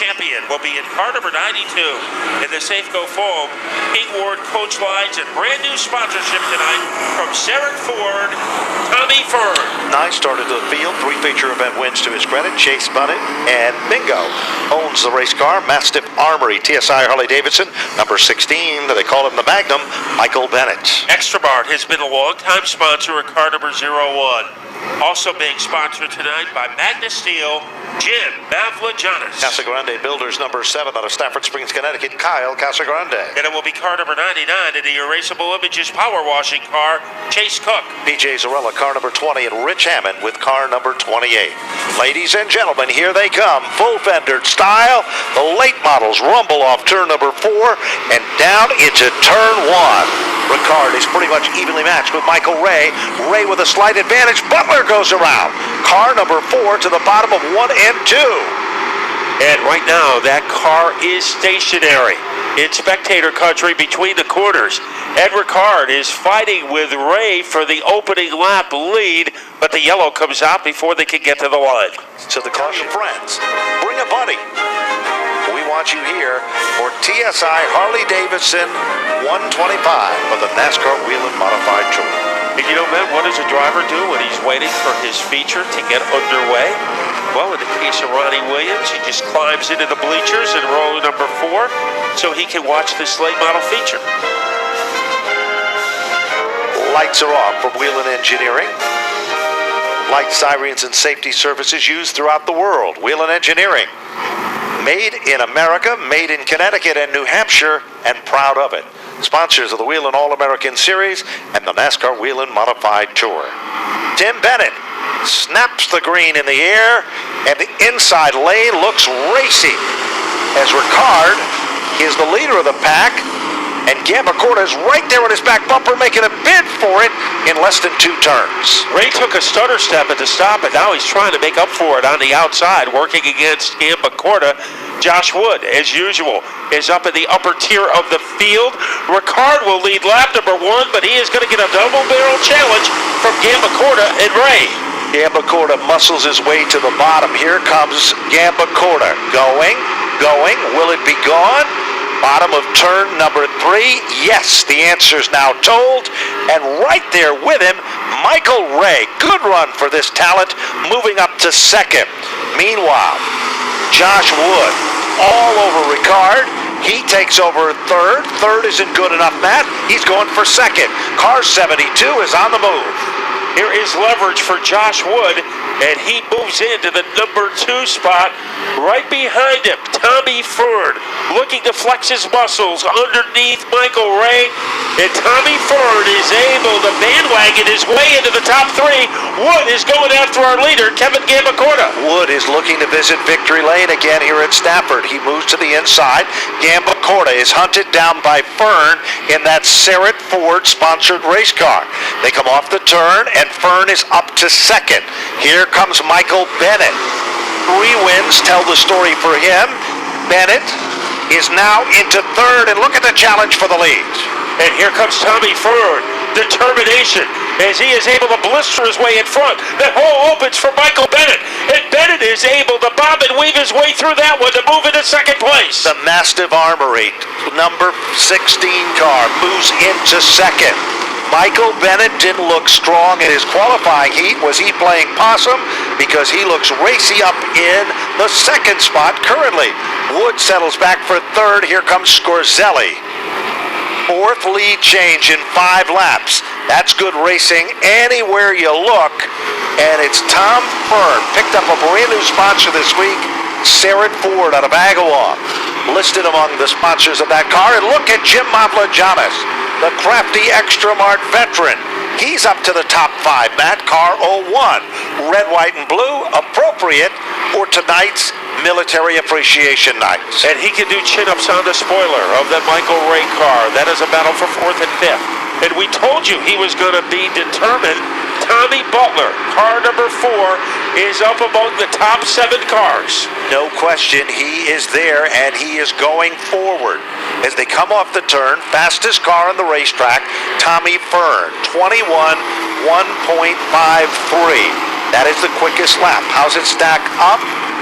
champion will be in car number 92 in the Safeco Foam King Ward Coach Lines, and brand new sponsorship tonight from Stafford Ford, Tommy Fern. Nice start to the field. 3 feature event wins to his credit. Chase Bunnett and Bingo owns the race car. Mastiff Armory, TSI Harley-Davidson, number 16. They call him the Magnum, Michael Bennett. Extra Mart has been a long-time sponsor of car number 01. Also being sponsored tonight by Magnus Steel, Jim Mavlajanis. Casa Grande Builders, number 7 out of Stafford Springs, Connecticut, Kyle Casagrande. And it will be car number 99 in the Erasable Images Power Washing car, Chase Cook. PJ Zarella, car number 20, and Rich Hammond with car number 28. Ladies and gentlemen, here they come. Full fendered style. The late models rumble off turn number 4 and down into turn 1. Ricard is pretty much evenly matched with Michael Ray. Ray with a slight advantage. Butler goes around. Car number 4 to the bottom of 1 and 2. And right now, that car is stationary in spectator country between the corners. Ed Ricard is fighting with Ray for the opening lap lead, but the yellow comes out before they can get to the line. So the caution, friends, bring a buddy. We want you here for TSI Harley-Davidson 125 of the NASCAR Wheel and Modified Tour. And you know, man, what does a driver do when he's waiting for his feature to get underway? Well, in the case of Ronnie Williams, he just climbs into the bleachers in row number 4 so he can watch this late model feature. Lights are off from Whelen Engineering. Light sirens and safety services used throughout the world. Whelen Engineering. Made in America, made in Connecticut and New Hampshire, and proud of it. Sponsors of the Whelen All-American Series and the NASCAR Whelen Modified Tour. Tim Bennett snaps the green in the air, and the inside lane looks racy as Ricard is the leader of the pack, and Gambacorta is right there on his back bumper making a bid for it in less than 2 turns. Ray took a stutter step at the stop, and now he's trying to make up for it on the outside, working against Gambacorta. Josh Wood, as usual, is up in the upper tier of the field. Ricard will lead lap number 1, but he is going to get a double-barrel challenge from Gambacorta and Ray. Gambacorta muscles his way to the bottom. Here comes Gambacorta. Going. Will it be gone? Bottom of turn number 3. Yes, the answer's now told. And right there with him, Michael Ray. Good run for this talent, moving up to 2nd. Meanwhile, Josh Wood all over Ricard. He takes over 3rd. 3rd isn't good enough, Matt. He's going for 2nd. Car 72 is on the move. Here is leverage for Josh Wood, and he moves into the number 2 spot. Right behind him, Tommy Fern, looking to flex his muscles underneath Michael Ray. And Tommy Fern is able to bandwagon his way into the top 3. Wood is going after our leader, Kevin Gambacorta. Wood is looking to visit victory lane again here at Stafford. He moves to the inside. Gambacorta is hunted down by Fern in that Sarrett Ford sponsored race car. They come off the turn, and Fern is up to 2nd. Here comes Michael Bennett. 3 wins tell the story for him. Bennett is now into 3rd, and look at the challenge for the lead. And here comes Tommy Fern. Determination as he is able to blister his way in front. That hole opens for Michael Bennett, and Bennett is able to bob and weave his way through that one to move into 2nd place. The Mastiff Armory, number 16 car, moves into 2nd. Michael Bennett didn't look strong in his qualifying heat. Was he playing possum? Because he looks racy up in the 2nd spot currently. Wood settles back for 3rd. Here comes Scorzelli. 4th lead change in 5 laps. That's good racing anywhere you look. And it's Tom Fern, picked up a brand new sponsor this week, Sarrett Ford out of Agawam, listed among the sponsors of that car. And look at Jim Mavlajanis, the crafty Extra Mart veteran. He's up to the top 5, Matt. Car 01. Red, white, and blue, appropriate for tonight's Military Appreciation Night. And he can do chin-ups on the spoiler of that Michael Ray car. That is a battle for 4th and 5th. And we told you he was going to be determined. Tommy Butler, car number 4, is up among the top 7 cars. No question, he is there, and he is going forward. As they come off the turn, fastest car on the racetrack, Tommy Fern, 21, 1.53. That is the quickest lap. How's it stack up?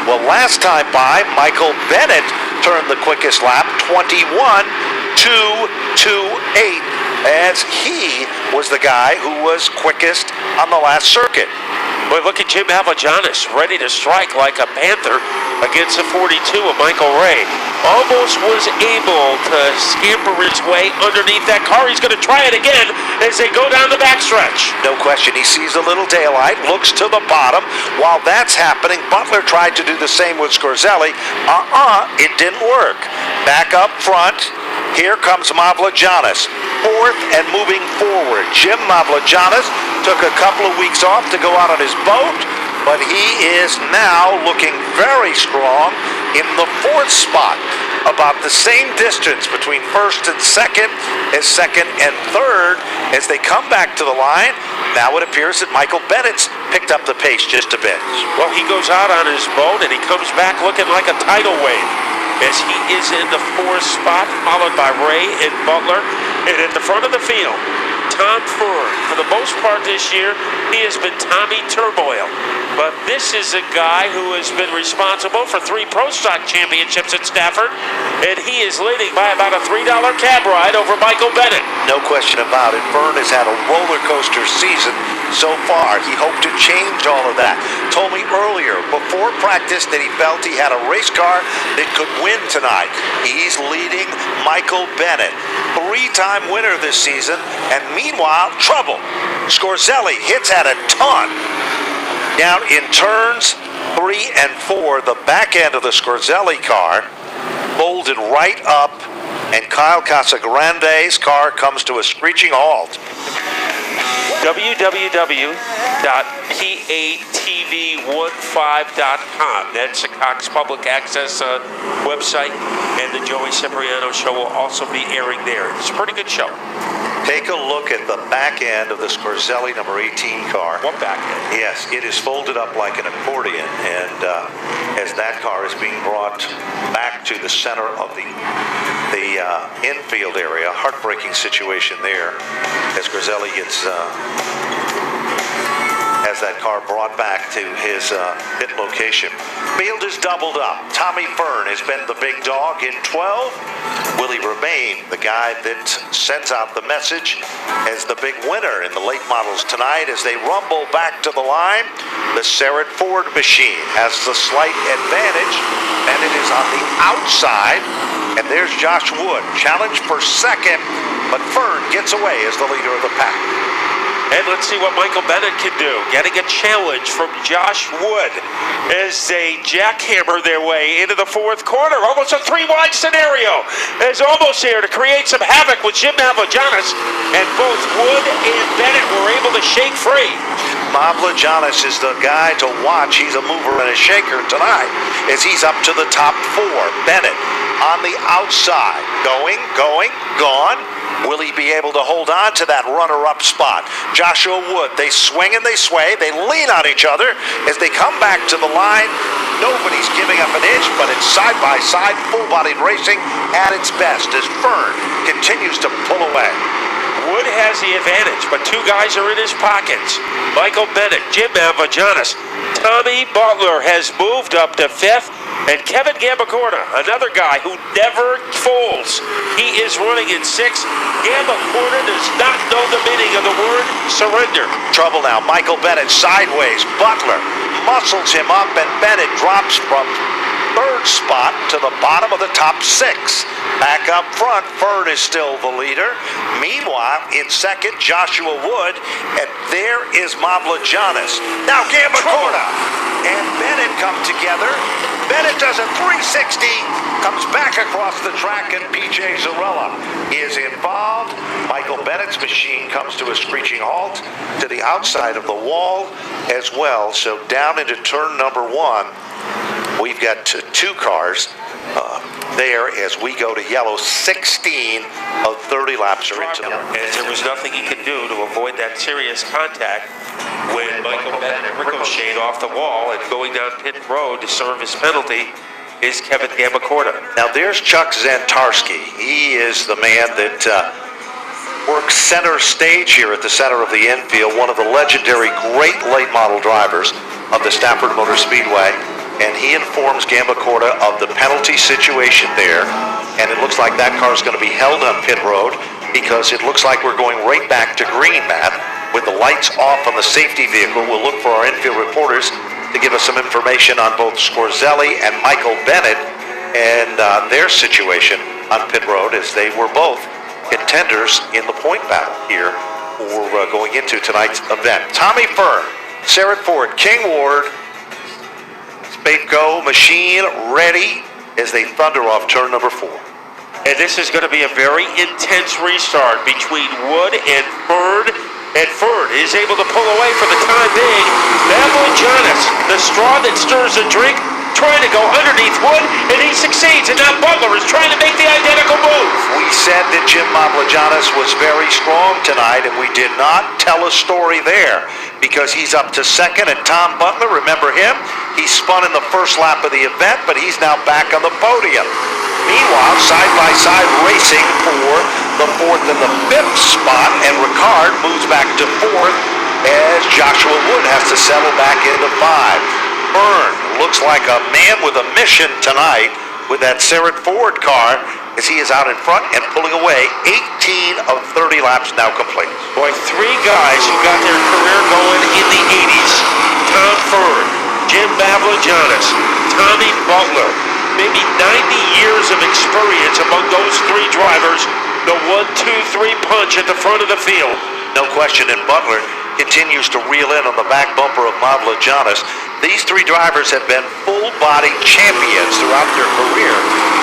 Well, last time by, Michael Bennett turned the quickest lap, 21.228, as he was the guy who was quickest on the last circuit. Boy, look at Jim Avajanis, ready to strike like a panther against the 42 of Michael Ray. Almost was able to scamper his way underneath that car. He's going to try it again as they go down the backstretch. No question. He sees a little daylight, looks to the bottom. While that's happening, Butler tried to do the same with Scorzelli. It didn't work. Back up front, here comes Mavlajanis. Fourth and moving forward. Jim Mavlajanis took a couple of weeks off to go out on his boat, but he is now looking very strong in the fourth spot. About the same distance between first and second as second and third as they come back to the line. Now it appears that Michael Bennett's picked up the pace just a bit. Well, he goes out on his boat and he comes back looking like a tidal wave as he is in the fourth spot, followed by Ray and Butler. And at the front of the field, Tom Ford. For the most part this year, he has been Tommy Turmoil. But this is a guy who has been responsible for 3 Pro Stock championships at Stafford, and he is leading by about a $3 cab ride over Michael Bennett. No question about it. Vern has had a roller coaster season so far. He hoped to change all of that. Told me earlier, before practice, that he felt he had a race car that could win tonight. He's leading Michael Bennett, 3-time winner this season, and meanwhile, trouble. Scorzelli hits at a ton. Down in turns 3 and 4, the back end of the Scorzelli car folded right up, and Kyle Casagrande's car comes to a screeching halt. www.patv15.com. That's the Cox Public Access website, and the Joey Cipriano Show will also be airing there. It's a pretty good show. Take a look at the back end of the Scorzelli number 18 car. What back end? Yes, it is folded up like an accordion, and as that car is being brought back to the center of the infield area, heartbreaking situation there as Scorzelli gets has that car brought back to his pit location. Field is doubled up. Tommy Fern has been the big dog in 12. Willie Remain, the guy that sends out the message, as the big winner in the late models tonight as they rumble back to the line. The Stafford Ford machine has the slight advantage, and it is on the outside. And there's Josh Wood, challenged for second, but Fern gets away as the leader of the pack. And let's see what Michael Bennett can do. Getting a challenge from Josh Wood as they jackhammer their way into the fourth quarter. Almost a 3-wide scenario. Is almost here to create some havoc with Jim Mavlajanis. And both Wood and Bennett were able to shake free. Mavlajanis is the guy to watch. He's a mover and a shaker tonight as he's up to the top 4. Bennett on the outside. Going, gone. Will he be able to hold on to that runner-up spot? Joshua Wood, they swing and they sway. They lean on each other as they come back to the line. Nobody's giving up an inch, but it's side-by-side, full-bodied racing at its best as Fern continues to pull away. Wood has the advantage, but 2 guys are in his pockets. Michael Bennett, Jim Mavlajanis. Tommy Butler has moved up to 5th. And Kevin Gambacorta, another guy who never folds. He is running in 6th. Gambacorta does not know the meaning of the word surrender. Trouble now. Michael Bennett sideways. Butler muscles him up, and Bennett drops from 3rd spot to the bottom of the top 6. Back up front, Ferd is still the leader. Meanwhile, in 2nd, Joshua Wood, and there is Mavlajanis. Now Gambacorta and Bennett come together. Bennett does a 360, comes back across the track, and P.J. Zarella is involved. Michael Bennett's machine comes to a screeching halt to the outside of the wall as well. So down into turn number 1, we've got 2 cars there as we go to yellow. 16 of 30 laps are into them. And there was nothing he could do to avoid that serious contact when Michael Bennett ricocheted off the wall, and going down pit road to serve his penalty is Kevin Gambacorta. Now there's Chuck Zantarski. He is the man that works center stage here at the center of the infield, one of the legendary great late model drivers of the Stafford Motor Speedway. and he informs Gambacorta of the penalty situation there, and it looks like that car is going to be held on pit road because it looks like we're going right back to green, Matt, with the lights off on the safety vehicle. We'll look for our infield reporters to give us some information on both Scorzelli and Michael Bennett and their situation on pit road, as they were both contenders in the point battle here for going into tonight's event. Tommy Fern, Sarah Ford, King Ward, Spateco machine ready as they thunder off turn number 4. And this is going to be a very intense restart between Wood and Ferd. And Ferd is able to pull away for the time being. Mavrogiannis, the straw that stirs the drink, trying to go underneath Wood, and he succeeds. And now Butler is trying to make the identical move. We said that Jim Mavrogiannis was very strong tonight, and we did not tell a story there because he's up to second. And Tom Butler, remember him? He spun in the first lap of the event, but he's now back on the podium. Meanwhile, side-by-side racing for the 4th and the 5th spot, and Ricard moves back to 4th as Joshua Wood has to settle back into 5. Byrne looks like a man with a mission tonight with that Sarah Ford car as he is out in front and pulling away. 18 of 30 laps now complete. Boy, 3 guys who got their career going in the 80s. Tom Ferd, Jim Mavrogiannis, Tommy Butler. Maybe 90 years of experience among those 3 drivers. The 1-2-3 punch at the front of the field. No question, and Butler continues to reel in on the back bumper of Mavrogiannis. These 3 drivers have been full-body champions throughout their career,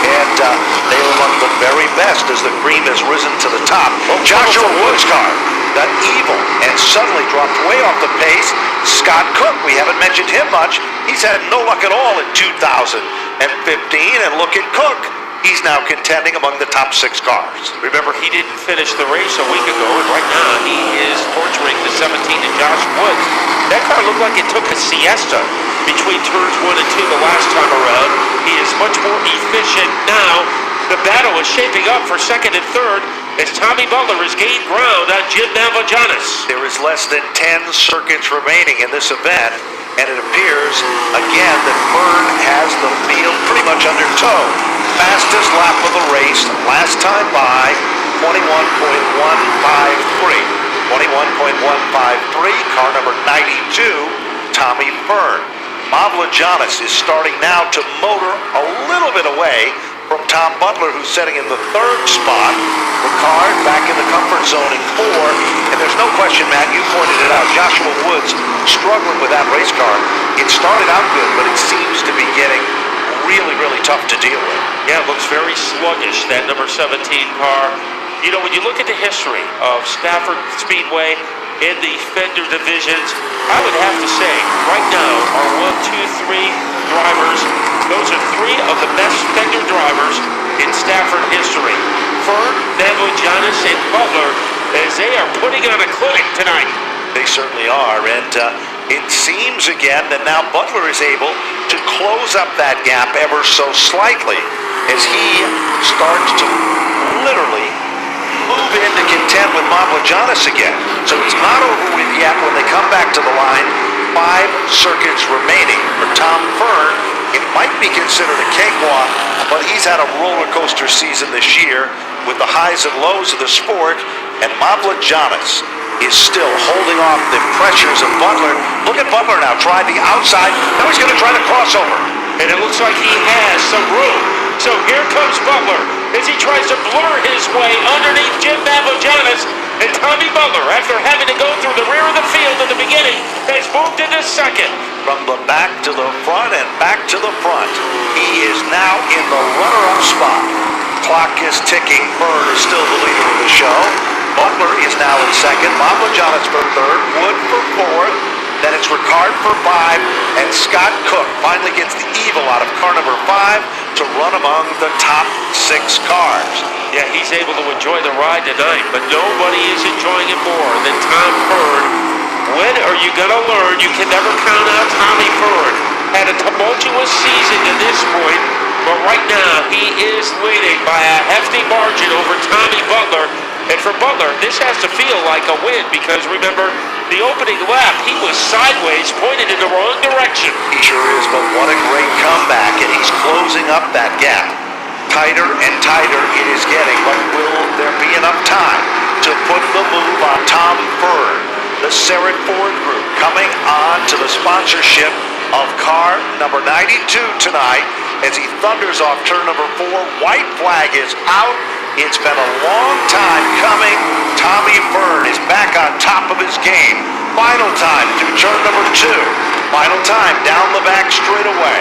and they are among the very best as the cream has risen to the top. Joshua Wood's car got evil and suddenly dropped way off the pace. Scott Cook, we haven't mentioned him much. He's had no luck at all in 2015, and look at Cook. He's now contending among the top 6 cars. Remember, he didn't finish the race a week ago, and right now he is torturing the 17 to Josh Wood. That car looked like it took a siesta between turns 1 and 2 the last time around. He is much more efficient now. The battle is shaping up for 2nd and 3rd as Tommy Butler has gained ground on Jim Mavrogiannis. There is less than 10 circuits remaining in this event, and it appears again that Byrne has the field pretty much under tow. Fastest lap of the race, last time by 21.153. 21.153, car number 92, Tommy Fern. Mavrogiannis is starting now to motor a little bit away from Tom Butler, who's sitting in the 3rd spot. Ricard back in the comfort zone in 4. And there's no question, Matt, you pointed it out, Joshua Woods struggling with that race car. It started out good, but it seems to be getting really, really tough to deal with. Yeah, it looks very sluggish, that number 17 car. You know, when you look at the history of Stafford Speedway in the Fender divisions, I would have to say, right now, our 1, 2, 3 drivers, those are 3 of the best Fender drivers in Stafford history. Fern, Mavrogiannis, and Butler, as they are putting on a clinic tonight. They certainly are, and it seems again that now Butler is able to close up that gap ever so slightly as he starts to literally move in to contend with Mavrogiannis again. So it's not over with yet when they come back to the line. 5 circuits remaining for Tom Fern. It might be considered a cakewalk, but he's had a roller coaster season this year with the highs and lows of the sport, and Mavrogiannis is still holding off the pressures of Butler. Look at Butler now, try the outside. Now he's going to try the crossover. And it looks like he has some room. So here comes Butler as he tries to blur his way underneath Jim Mavrogiannis. And Tommy Butler, after having to go through the rear of the field at the beginning, has moved into 2nd. From the back to the front and back to the front, he is now in the runner-up spot. Clock is ticking. Fern is still the leader of the show. Butler is now in 2nd. Mavrogiannis for 3rd. Wood for 4th. Then it's Ricard for 5. And Scott Cook finally gets the evil out of car number 5 to run among the top 6 cars. Yeah, he's able to enjoy the ride tonight, but nobody is enjoying it more than Tom Ferd. When are you going to learn you can never count out Tommy Ferd? Had a tumultuous season to this point, but right now he is leading by a hefty margin over Tommy Butler. And And for Butler, this has to feel like a win because remember, the opening lap, he was sideways, pointed in the wrong direction. He sure is, but what a great comeback, and he's closing up that gap. Tighter and tighter it is getting, but will there be enough time to put the move on Tom Ford? The Stafford Ford Group coming on to the sponsorship of car number 92 tonight as he thunders off turn number 4. White flag is out. It's been a long time coming. Tommy Ford is back on top of his game. Final time through turn number 2. Final time down the back straightaway.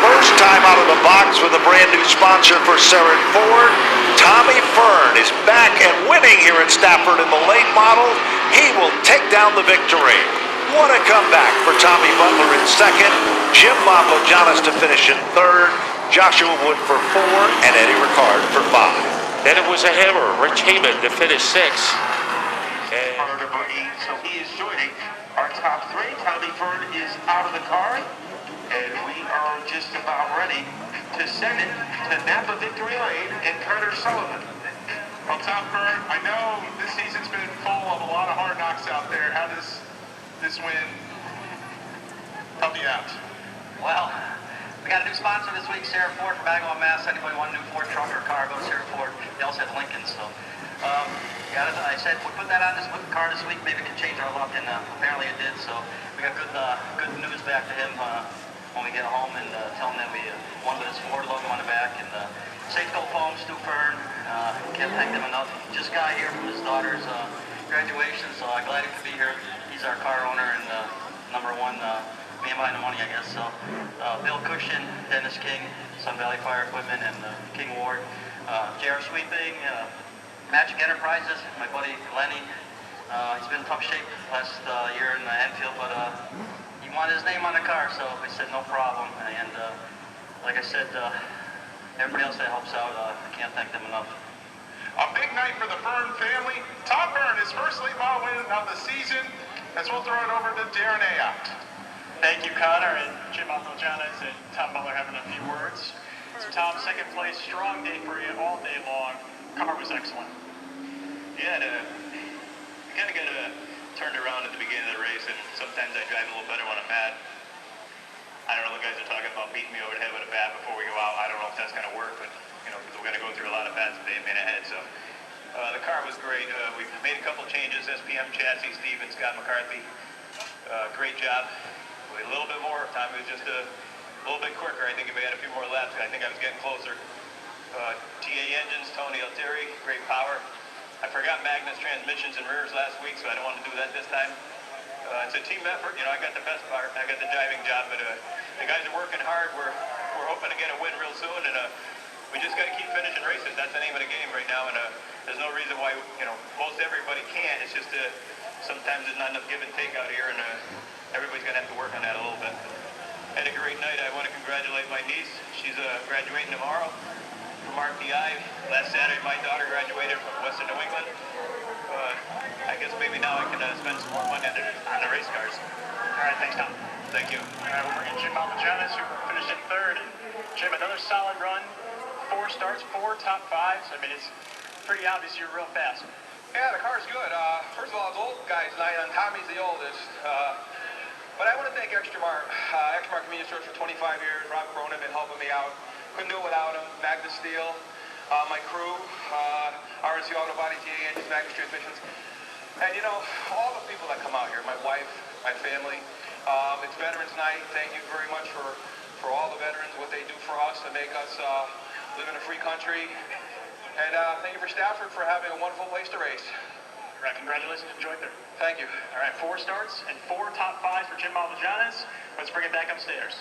First time out of the box with a brand new sponsor for Stafford Ford. Tommy Ford is back and winning here at Stafford in the late model. He will take down the victory. What a comeback for Tommy Butler in second. Jim Mambojanis to finish in third. Joshua Wood for 4 and Eddie Ricard for 5. Then it was a hammer. Rich Heyman to finish 6. Car number 8, so he is joining our top 3. Tommy Ford is out of the car, and we are just about ready to send it to Napa Victory Lane and Carter Sullivan. Well, Tom Ford, I know this season's been full of a lot of hard knocks out there. How does this win help you out? Well, we got a new sponsor this week, Stafford Ford from Agawam, Mass. Anybody want a new Ford truck or car, go to Stafford Ford. They also have Lincoln, so I said we put that on this car this week, maybe it can change our luck, and apparently it did. So we got good news back to him when we get home, and tell him that we won with his Ford logo on the back, and Safeco Foam, Stu Fern, can't thank them enough. He just got here from his daughter's graduation, so I'm glad he could be here. He's our car owner and number 1 man behind the money, I guess. So Bill Cushion, Dennis King, Sun Valley Fire Equipment, and King Ward, JR Sweeping, Magic Enterprises, my buddy Lenny. He's been in tough shape last year in Enfield, but he wanted his name on the car, so we said no problem. And like I said, everybody else that helps out, I can't thank them enough. A big night for the Fern family. Tom Ford, his first late model win of the season, as we'll throw it over to Darren Ayotte. Thank you, Connor, and Jim Mambojanis and Tom Butler having a few words. So Tom, second place, strong day for you all day long. Car was excellent. Yeah, we kind of got turned around at the beginning of the race, and sometimes I drive a little better when I'm mad. I don't know, the guys are talking about beating me over the head with a bat before we go out. I don't know if that's going to work, but, because we're going to go through a lot of bats today and man ahead, so. The car was great. We've made a couple changes, SPM chassis, Steve and Scott McCarthy. Great job. A little bit more. Tommy was just a little bit quicker. I think if we had a few more laps, I think I was getting closer. TA engines, Tony Altieri, great power. I forgot Magnus transmissions and rears last week, so I don't want to do that this time. It's a team effort. I got the best part. I got the driving job, but the guys are working hard. We're hoping to get a win real soon, and we just got to keep finishing races. That's the name of the game right now, and there's no reason why most everybody can't. It's just sometimes there's not enough give and take out here, and everybody's going to have to work on that a little bit. Had a great night. I want to congratulate my niece. She's graduating tomorrow from RPI. Last Saturday, my daughter graduated from Western New England. I guess maybe now I can spend some more money on the race cars. All right, thanks, Tom. Thank you. All right, we'll bring in Jim Mambojanis, who finished in third. And Jim, another solid run. 4 starts, 4 top 5s. I mean, it's pretty obvious you're real fast. Yeah, the car's good. First of all, it's old guys' night, and Tommy's the oldest. But I want to thank Extramart Convenience Stores for 25 years. Rob Cronin been helping me out. Couldn't do it without him. Magnus Steel, my crew, RNC Auto Body, TA Engines, Magnus Transmissions. And all the people that come out here, my wife, my family. It's Veterans Night. Thank you very much for all the veterans, what they do for us to make us live in a free country. And thank you for Stafford for having a wonderful place to race. All right, congratulations. Enjoy there. Thank you. All right, 4 starts and 4 top 5s for Jim Mambojanis. Let's bring it back upstairs.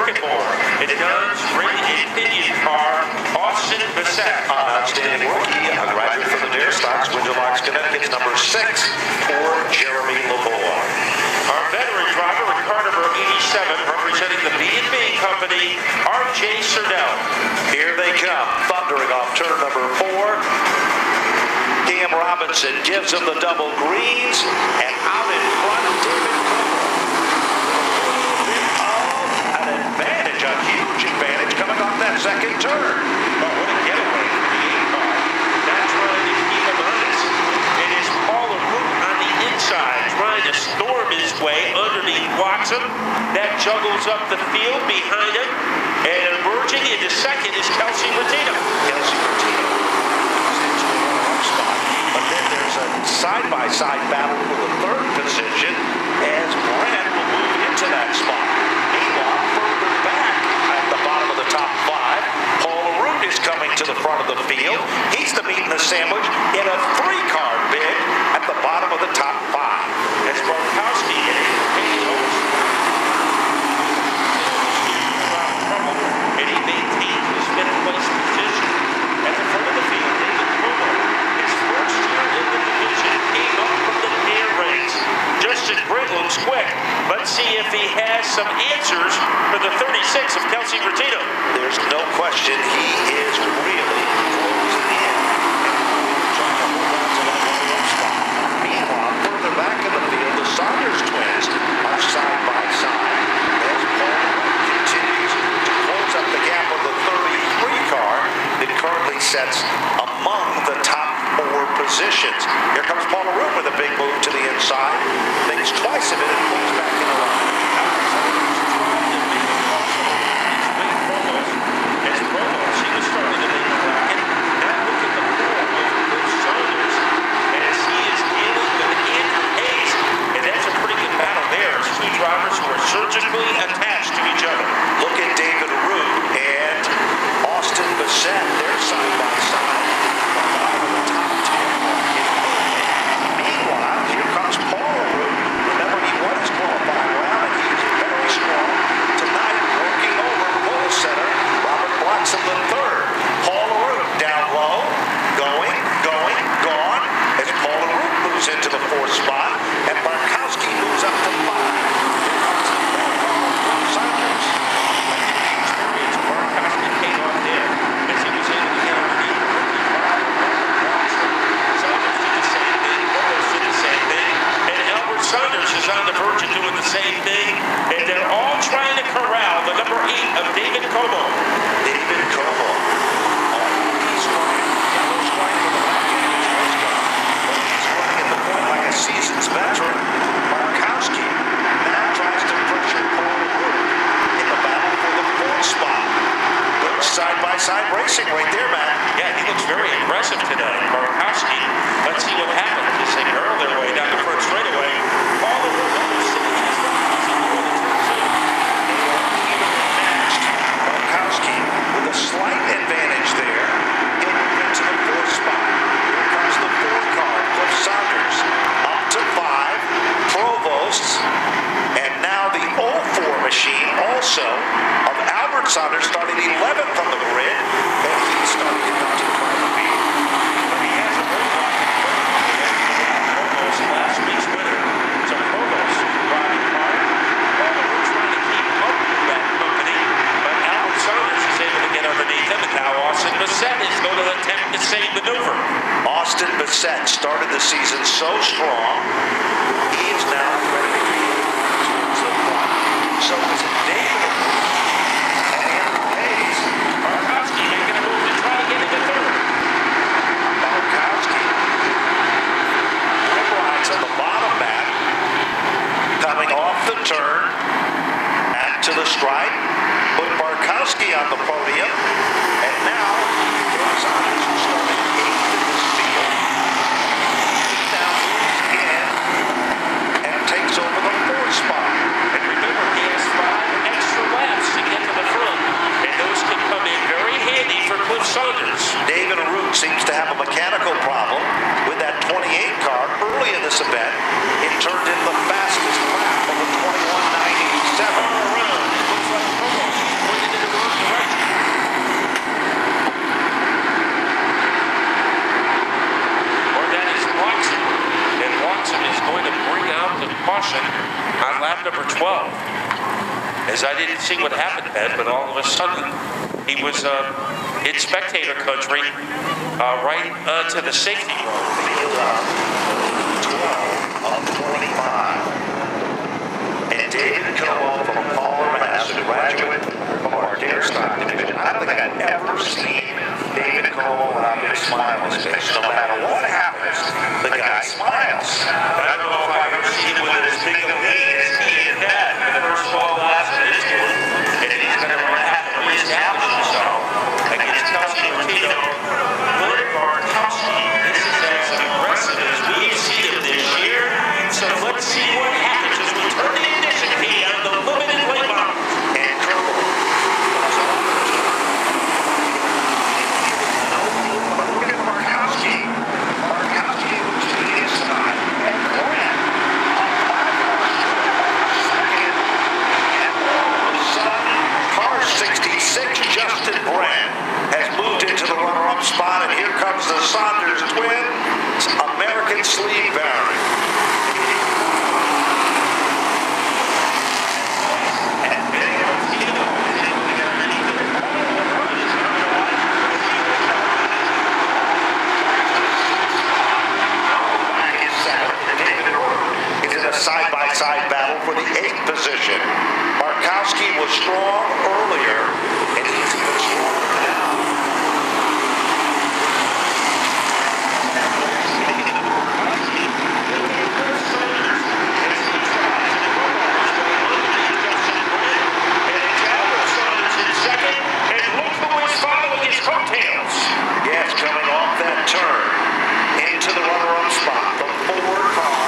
Circuitmore. And Don's Ring and Pinion car, Austin Bissett. Outstanding rookie, a graduate from the Dare Stocks, Windsor Locks, Connecticut, number 6 for Jeremy LeBoy. Our veteran driver in car number 87, representing the B&B Company, R.J. Serdell. Here they come, thundering off turn number 4. Cam Robinson gives him the double greens, and out in front, David an advantage, a huge advantage coming off that second turn. Oh, what a getaway for the 8 car. That's trying to keep him honest. It is Paul LaRue on the inside, trying to storm his way underneath Watson. That juggles up the field behind him, and emerging into second is Kelsey Latino. Kelsey Latino moves into a runner-up spot, but then there's a side-by-side battle for the third position as Brent will move into that spot. Meanwhile, further back at the bottom of the top 5, Paul LaRue is coming to the front of the field. He's the meat in the sandwich in a 3-car bid at the bottom of the top 5. As Barkowski getting and he maintains his 5th place position. At the front of the field, David Como, his first year in the division, came up from the air race. Justin Britt looks quick. Let's see if he has some answers for the 36 of Kelsey Bertino. There's no question he is really closing in. Trying to hold on to that runner-up spot. Meanwhile, further back in the field, the Saunders twins are side by side as Paul continues to close up the gap of the 33 car that currently sets among the top 4 positions. Here comes Paul LaRue with a big move to the inside. Thinks twice of it and pulls back in the line. As Provost, he was starting to make a bracket. Now look at the form of Coach Saunders as he is dealing with Andrew Hayes. And that's a pretty good battle there. It's 2 drivers who are surgically attached to each other. Look at David Root and Austin Bissett. They're side by side. Meanwhile, here comes Paul LaRue. Remember, he won his qualifying round, and he's very strong tonight, working over pole setter Robert Blackson III. Paul LaRue down low, gone, as Paul LaRue moves into the 4th spot, and Barkowski moves up to 5. Saunders. Experience of Barkowski came off there as he was able to get underneath the rookie Saunders did the same thing, Provost did the same thing, and Albert Saunders is on the verge of doing the same thing, and they're all trying to corral the number 8 of David Como. David Como. He's running. Yellow stripe with the back end of his race car. But he's running at the point like a seasoned veteran. Barkowski now tries to pressure Paul LaRue in the battle for the 4th spot. Good side-by-side racing right there, man. Yeah, he looks very aggressive today. Barkowski, let's see what happens as they barrel their way down the front straightaway. Paul LaRue sitting in his front position going to turn 2. They are evenly matched. Barkowski with a slight advantage there. He'll move into the 4th spot. Here comes the 4th car, Cliff Saunders. Up to 5, Provost. And now the 04 machine also of Albert Saunders starting 11th on the grid. And he's starting to come to the front of the field. But he has a roadblock in front of him. Provost, last week's winner. So Provost driving hard. Paul LaRue trying to keep up with that company. But Albert Saunders is able to get underneath him. And now Austin Bissett is going to attempt the same maneuver. Austin Bissett started the season so strong. He is now ready to be towards the front. So is it David and Andrew Hayes. Barkowski making a move to try to get into 3rd. Barkowski. Rim rides on the bottom mat. Coming off the turn. Back to the stripe. Put Barkowski on the podium. And now, Saunders is starting 8th in this field. He now moves in and takes over the 4th spot. And remember, he has 5 extra laps to get to the front. And those can come in very handy for Cliff Saunders. David Root seems to have a mechanical problem with that 28 car early in this event. It turned in the fastest lap of the 21.987. All around, it looks like Provost stretch. Or that is Watson. And Watson is going to bring out the caution on lap number 12. As I didn't see what happened then, but all of a sudden, he was in spectator country right to the safety road. Field up 12 of 25. And David Coe from Palmer, Mass, a graduate of our Dare Stock division. I don't think I've ever seen David Coe without a big smile on his face. No matter what happens, the guy smiles. I don't know if I've ever seen him with as big a lead as he and that for the first 12 laps of this one. And he's going to have to reestablish himself against Kelsey Martino. Willard Bartowski, this is as aggressive as we've seen him this year. So let's see what happens as we turn the ignition key on the limited late model. And Coe. But look at Bartowski. Bartowski moves to the inside. And Grant second. And all of a sudden, car 66, Justin Brand, has moved into the runner-up spot. And here comes the Saunders twins, American Sleeve Baron. Side-by-side battle for the 8th position. Markowski was strong earlier, and he's even stronger now. Yes, coming off that turn into the runner-up spot, the Ford car.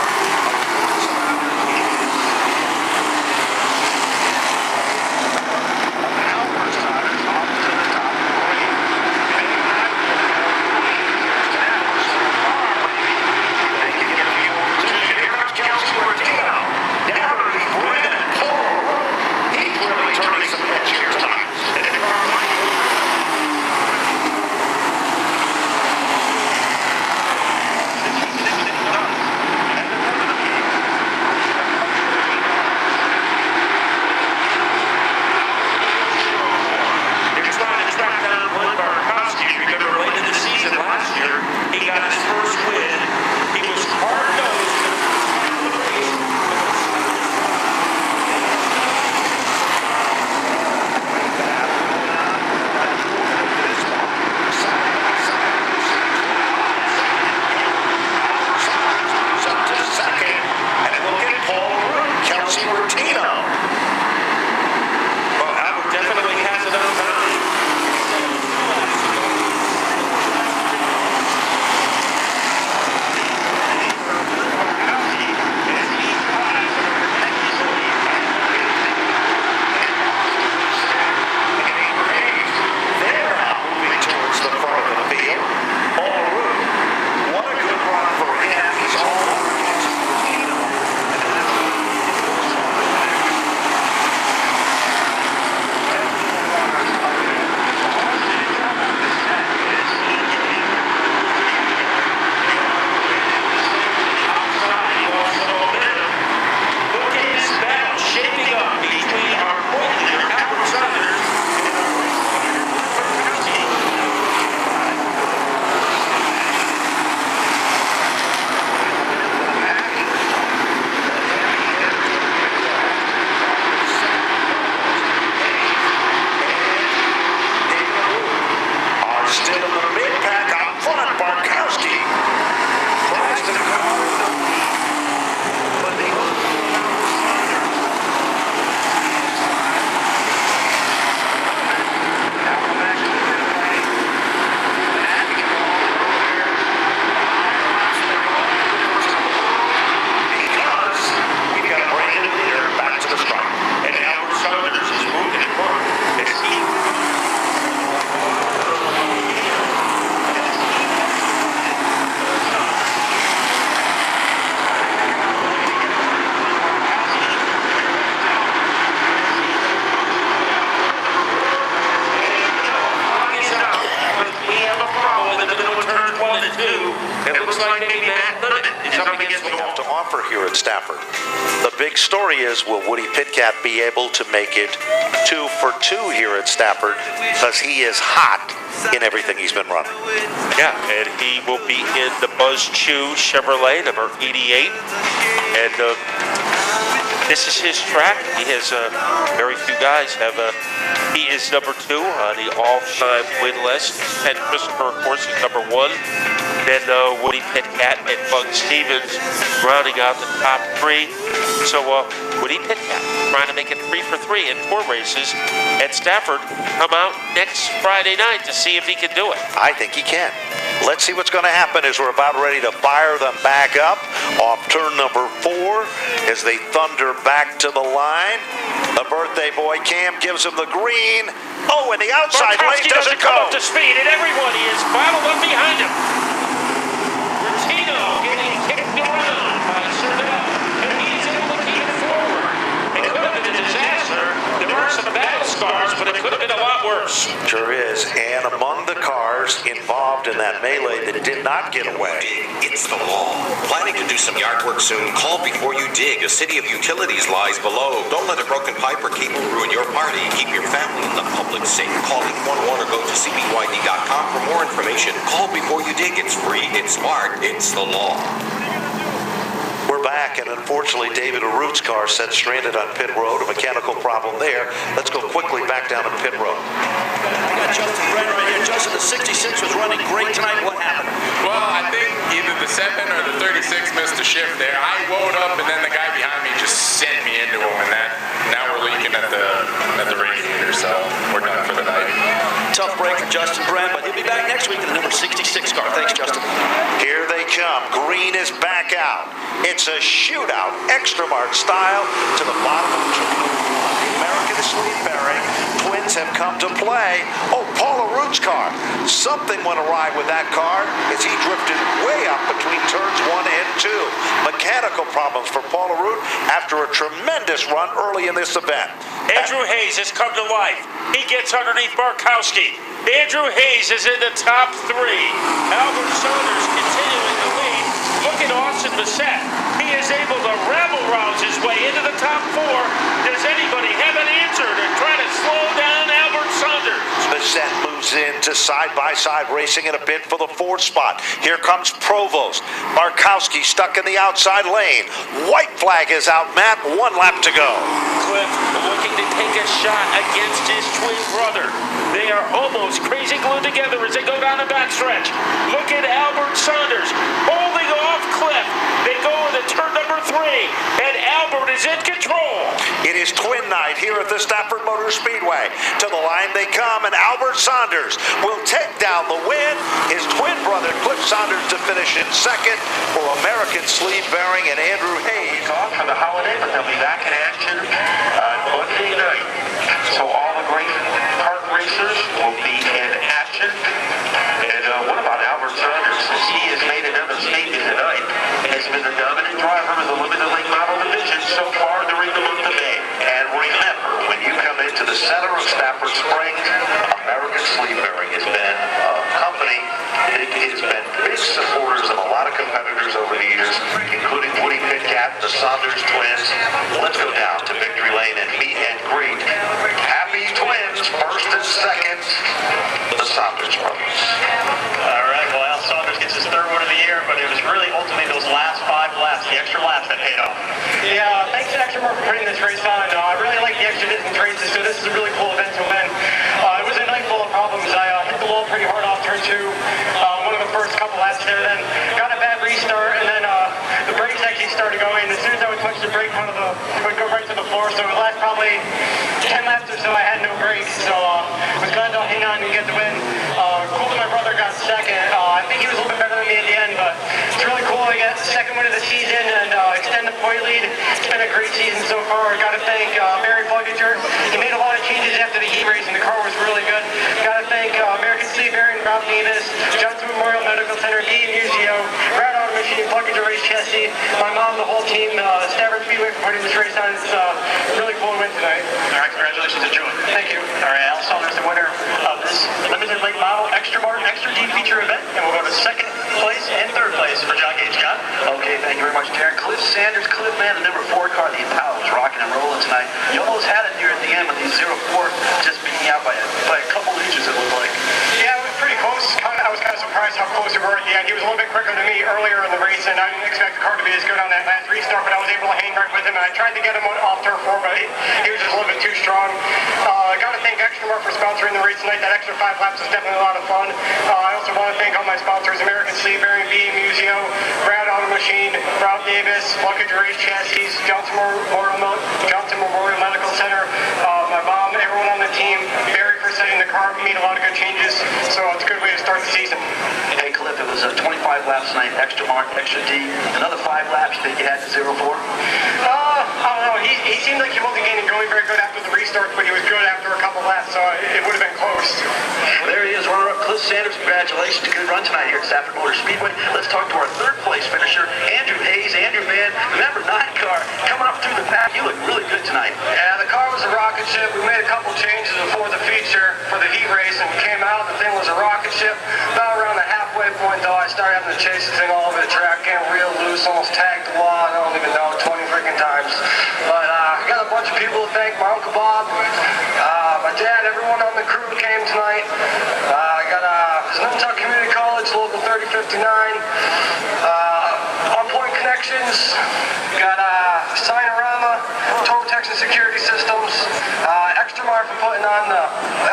have to offer here at Stafford. The big story is, will Woody Pitkat be able to make it 2 for 2 here at Stafford? Because he is hot in everything he's been running. Yeah, and he will be in the Buzz Chu Chevrolet, number 88. And this is his track. He has very few guys have he is number 2 on the all-time win list. And Christopher, of course, is number 1. Then Woody Pitkat and Bug Stevens rounding out the top 3. So Woody Pitkat trying to make it 3 for 3 in tour races at Stafford. Come out next Friday night to see if he can do it. I think he can. Let's see what's going to happen as we're about ready to fire them back up off turn number 4 as they thunder back to the line. The birthday boy Cam gives him the green. Oh, and the outside lane doesn't come go. up to speed, and everybody is bottled up behind him. Rutino getting kicked around by Cerdell, and he's able to keep it forward. It could have been a disaster. There are some battle scars, but it could have been a lot worse. Sure is. And among the cars involved in that melee that did not get away, it's the law. Planning to do some yard work soon? Call before you dig. A city of utilities lies below. Don't let a broken pipe or cable ruin your party. Keep your family and the public safe. Call 811 or go to cbyd.com for more information. Call before you dig. It's free. It's smart. It's the law. we're back, and unfortunately David Arut's car set stranded on pit road, a mechanical problem there. Let's go quickly back down to pit road. I got Justin Brenner right here. Justin, the 66 was running great tonight. What happened? Well, I think either the 7 or the 36 missed a shift there. I woke up, and then the guy behind me just sent me into him, and now we're leaking at the radiator, so we're done for the night. Tough break for Justin Brenner, but he'll be back next week in the number 66 car. Thanks, Justin. Here they come. Green is back out. It's a shootout, extra mark style to the bottom of the American sleeve bearing. Twins have come to play. Oh, Paul Arut's car. Something went awry with that car as he drifted way up between turns 1 and 2. Mechanical problems for Paul Arut after a tremendous run early in this event. Andrew Hayes has come to life. He gets underneath Barkowski. Andrew Hayes is in the top 3. Albert Saunders continuing to lead. Look at Austin Bassett. He is able to rabble-rouse his way into the top 4. Does anybody have an answer to try to slow down Albert Saunders? Bassett moves into side-by-side racing in a bid for the 4th spot. Here comes Provost. Barkowski stuck in the outside lane. White flag is out, Matt. 1 lap to go. Cliff looking to take a shot against his twin brother. They are almost crazy glued together as they go down the backstretch. Look at Albert Saunders holding off Cliff. They go into turn number 3, and Albert is in control. It is twin night here at the Stafford Motor Speedway. To the line they come, and Albert Saunders will take down the win. His twin brother, Cliff Saunders, to finish in 2nd for American Sleeve Bearing and Andrew Hayes. Off for the holiday, but they'll be back in action on Monday night. So all the great kart racers will be in action. And what about Albert Saunders? Since he has made another statement tonight, has been the dominant driver of the limited late model division so far during the month of May. And remember, when you come into the center of Stafford Springs, American Sleeve Bearing has been a company that has been big supporters of a lot of competitors over the years, including Woody Pitkat, the Saunders twins. Let's go down to Victory Lane and meet and greet Happy Twins, 1st and 2nd, the Saunders brothers. All right, well, Al Saunders gets his 3rd win of the year, but it was really ultimately those last 5 laps, the extra laps that paid off. Yeah, thanks to Extra Mark for putting this race on. I really like the extra distance races, so this is a really cool event to win. It was a night full of problems. I hit the wall pretty hard off turn 2, one of the first couple laps there, then got a bad restart, and then the brakes actually started going. As soon as I would touch the brake, it would go right to the floor, so it would last probably 10 laps or so. I had no brakes, so I was glad to hang on and get the win. Cool that my brother got 2nd. I think he was a little bit better than me at the end, but it's really cool to get the 2nd win of the season and extend the point lead. It's been a great season so far. Got to thank Barry Pluginger. He made a lot of changes after the heat race, and the car was really good. Got to thank American Sleeve Bearing, Rob Davis, Johnson Memorial Medical Center, Dee Museo, Brad Auto Machine, Pluginger Race Chassis, my mom, the whole team, Stafford Speedway for putting this race on. It's really cool to win tonight. All right, congratulations to Joey. Thank you. All right, Al Saunders, the winner of this limited late model extra deep feature event, and we'll go to 2nd place and 3rd place for John Gage. John? Okay, Thank you very much, Darren. Cliff Sanders, Cliff, man, the number 4 car, the Impala, was rocking and rolling tonight. You almost had it near at the end with the 0-4 just beating out by a couple inches, it looked like. Yeah, it was pretty close. I was kind of surprised how close we were at the end. He was a little bit quicker than me earlier in the race, and I didn't expect the car to be as good on that last restart, but I was able to hang right with him, and I tried to get him off turf 4, but he was just a little bit too strong. I got to thank Extramar for sponsoring the race tonight. That extra 5 laps was definitely a lot of fun. I also want to thank all my sponsors, American Sleep, Bearing, B, Museo, Brad Auto Machine, Rob Davis, Luckage Race Chassis, Johnson Memorial Medical Center, my mom, everyone on the team, Barry for setting the car, made a lot of good changes, so it's a good way to start the season. Hey, Cliff, it was 25 laps tonight, extra mark, extra D. Another 5 laps you think you had to 0-4? I don't know. He seemed like he wasn't getting going very good after the restart, but he was good after a couple laps, so it would have been close. Well, there he is, runner-up Cliff Sanders. Congratulations. Good run tonight here at Stafford Motor Speedway. Let's talk to our 3rd place finisher, Andrew Hayes. Andrew, man, the number 9 car coming up through the pack. You look really good tonight. Yeah, the car was a rocket ship. We made a couple changes before the feature for the heat race, and came out. The thing was a rocket ship. About around the halfway point, though, I started having to chase the thing all over the track, getting real loose, almost tagged the wall. I don't even know, 20 freaking times. But I got a bunch of people to thank. My Uncle Bob, my dad, everyone on the crew came tonight. I got Snowtuck Community College, local 3059. On Point Connections. Got Signorama, Total Texas Security Systems. Extramar for putting on the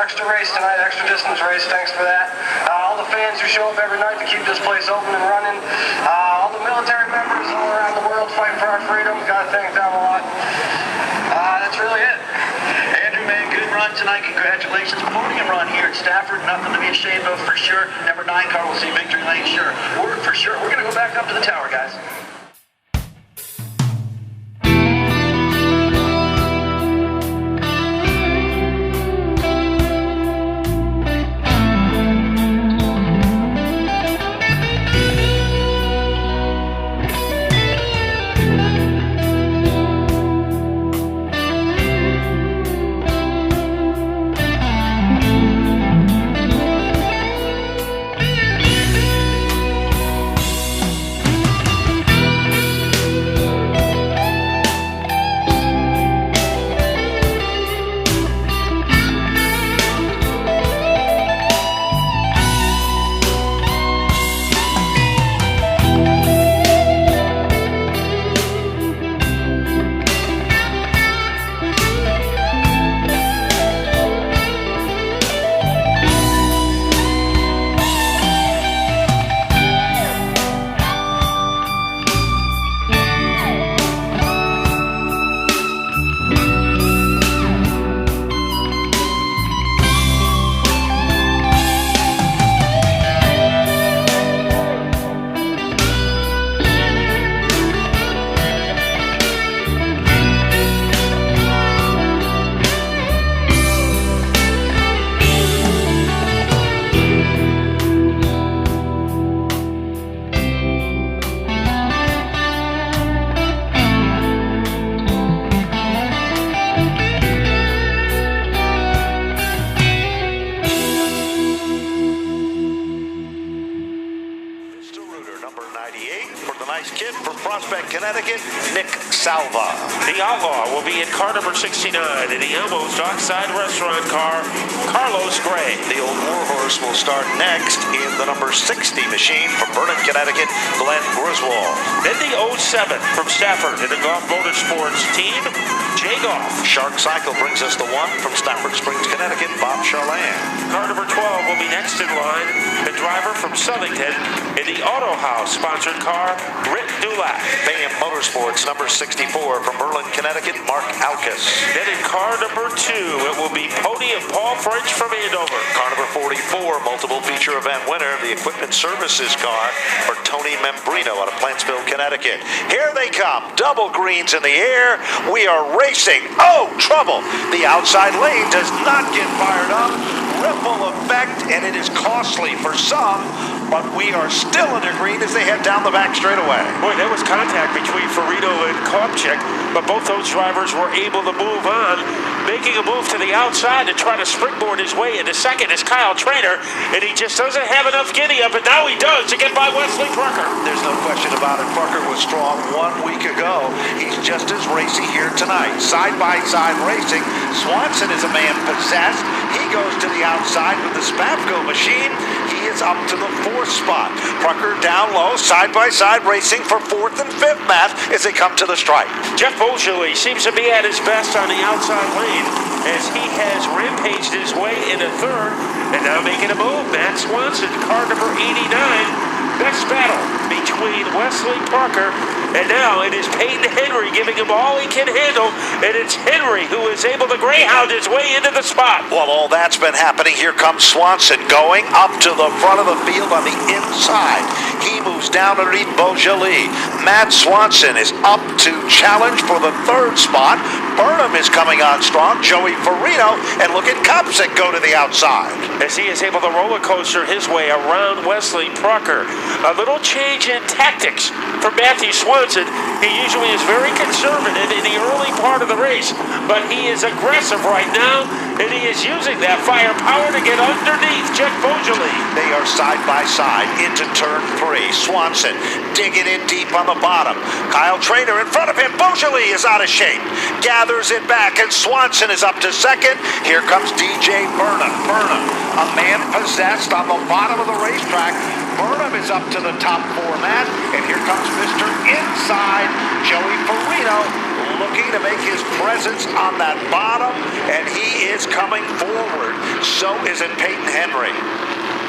extra race tonight, extra distance race. Thanks for that. All the fans who show up every night to keep this place open and running. All the military members all around the world fighting for our freedom. Gotta thank them a lot. That's really it. Andrew, man, good run tonight. Congratulations. Podium run here at Stafford. Nothing to be ashamed of for sure. Number 9 car will see victory lane, sure. We're going to go back up to the tower, guys. Prospect, Connecticut, Nick Salva. The Outlaw will be in car number 69 in the Elmo's Dockside Restaurant car, Carlos Gray. The Old Warhorse will start next in the number 60 machine from Vernon, Connecticut, Glenn Griswold. Then the 07 from Stafford in the Golf Motorsports team, Jay Goff. Shark Cycle brings us the 1 from Stafford Springs, Connecticut, Bob Charland. Car number 12 will be next in line, the driver from Southington in the Auto House sponsored car, Britt Dulac. BAM Motorsports number 64 from Berlin, Connecticut, Mark Alkus. Then in car number 2, it will be Pony and Paul French from Andover. Car number 44, multiple feature event winner, the equipment services car for Tony Membrino out of Plantsville, Connecticut. Here they come, double greens in the air. We are racing. Oh, trouble. The outside lane does not get fired up. Ripple effect, and it is costly for some. but we are still in the green as they head down the back straightaway. Boy, there was contact between Farino and Kopchik, but both those drivers were able to move on, making a move to the outside to try to springboard his way into second is Kyle Trainer, and he just doesn't have enough giddy up, and now he does to get by Wesley Parker. There's no question about it. Parker was strong 1 week ago. He's just as racy here tonight. Side-by-side racing. Swanson is a man possessed. He goes to the outside with the Spavco machine. He is up to the 4th spot. Parker down low, side-by-side racing for 4th and 5th, Matt, as they come to the stripe. Jeff Beaujolais seems to be at his best on the outside lane as he has rampaged his way into 3rd, and now making a move, Matt Swanson, car number 89. Best battle between Wesley Parker, and now it is Peyton Henry giving him all he can handle, and it's Henry who is able to greyhound his way into the spot. While all that's been happening, here comes Swanson going up to the front of the field on the inside. He moves down underneath Beaujolais. Matt Swanson is up to challenge for the 3rd spot. Burnham is coming on strong. Joey Farino, and look at Kopchik go to the outside. As he is able to roller coaster his way around Wesley Parker. A little change in tactics for Matthew Swanson. He usually is very conservative in the early part of the race, but he is aggressive right now, and he is using that firepower to get underneath Jeff Beaujolais. They are side by side into turn 3. Swanson digging in deep on the bottom. Kyle Trainer in front of him. Beaujolais is out of shape. Gathers it back, and Swanson is up to 2nd. Here comes DJ Burnham. Burnham, a man possessed on the bottom of the racetrack. Burnham is up to the top 4, Matt, and here comes Mr. Inside, Joey Farino, looking to make his presence on that bottom, and he is coming forward. So is it Peyton Henry.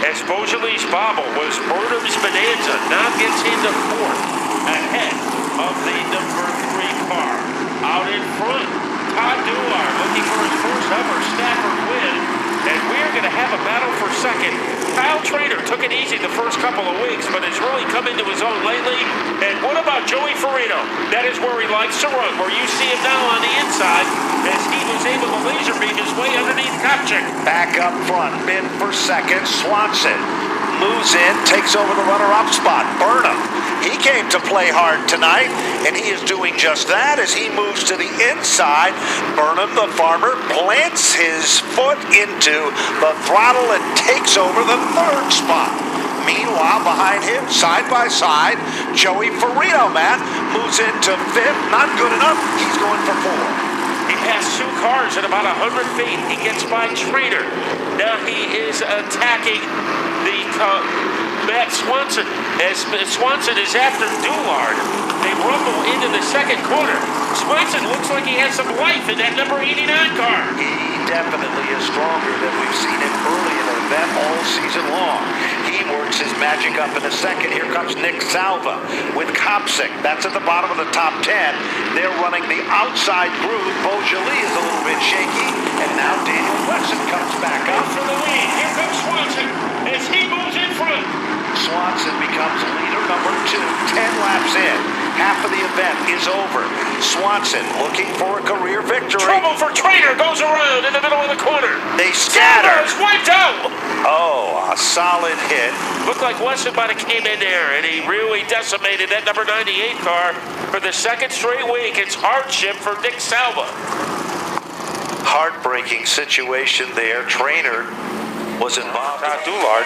As Beaujolais' bobble was Burnham's bonanza, now gets into 4th, ahead of the number 3 car. Out in front, Todd Duar looking for his first ever Stafford win, and we're going to have a battle for 2nd. Kyle Trainer took it easy the first couple of weeks, but has really come into his own lately. And what about Joey Farino? That is where he likes to run, where you see him now on the inside, as he was able to laser beam his way underneath Kopchik. Back up front, mid for 2nd, Swanson moves in, takes over the runner-up spot. Burnham, he came to play hard tonight, and he is doing just that as he moves to the inside. Burnham, the farmer, plants his foot into the throttle and takes over the 3rd spot. Meanwhile, behind him, side by side, Joey Farino, Matt, moves into 5th. Not good enough. He's going for 4. He passed 2 cars at about 100 feet. He gets by Trainer. Now he is attacking the Matt Swanson. As Swanson is after Dullard, they rumble into the 2nd corner. Swanson looks like he has some life in that number 89 car. He definitely is stronger than we've seen him early in the event all season long. He works his magic up in the 2nd. Here comes Nick Salva with Kopchik. That's at the bottom of the top 10. They're running the outside groove. Beaujolais is a little bit shaky. And now Daniel Wesson comes back up. For the lead. Here comes Swanson as he moves in front. Swanson becomes leader number 2. 10 laps in. Half of the event is over. Swanson looking for a career victory. Trouble for Trainer, goes around in the middle of the corner. They scatter. Sanders wiped out. Oh, a solid hit. Looked like Wesson might have came in there, and he really decimated that number 98 car for the 2nd straight week. It's hardship for Nick Salva. Heartbreaking situation there. Trainer was involved. Dullard.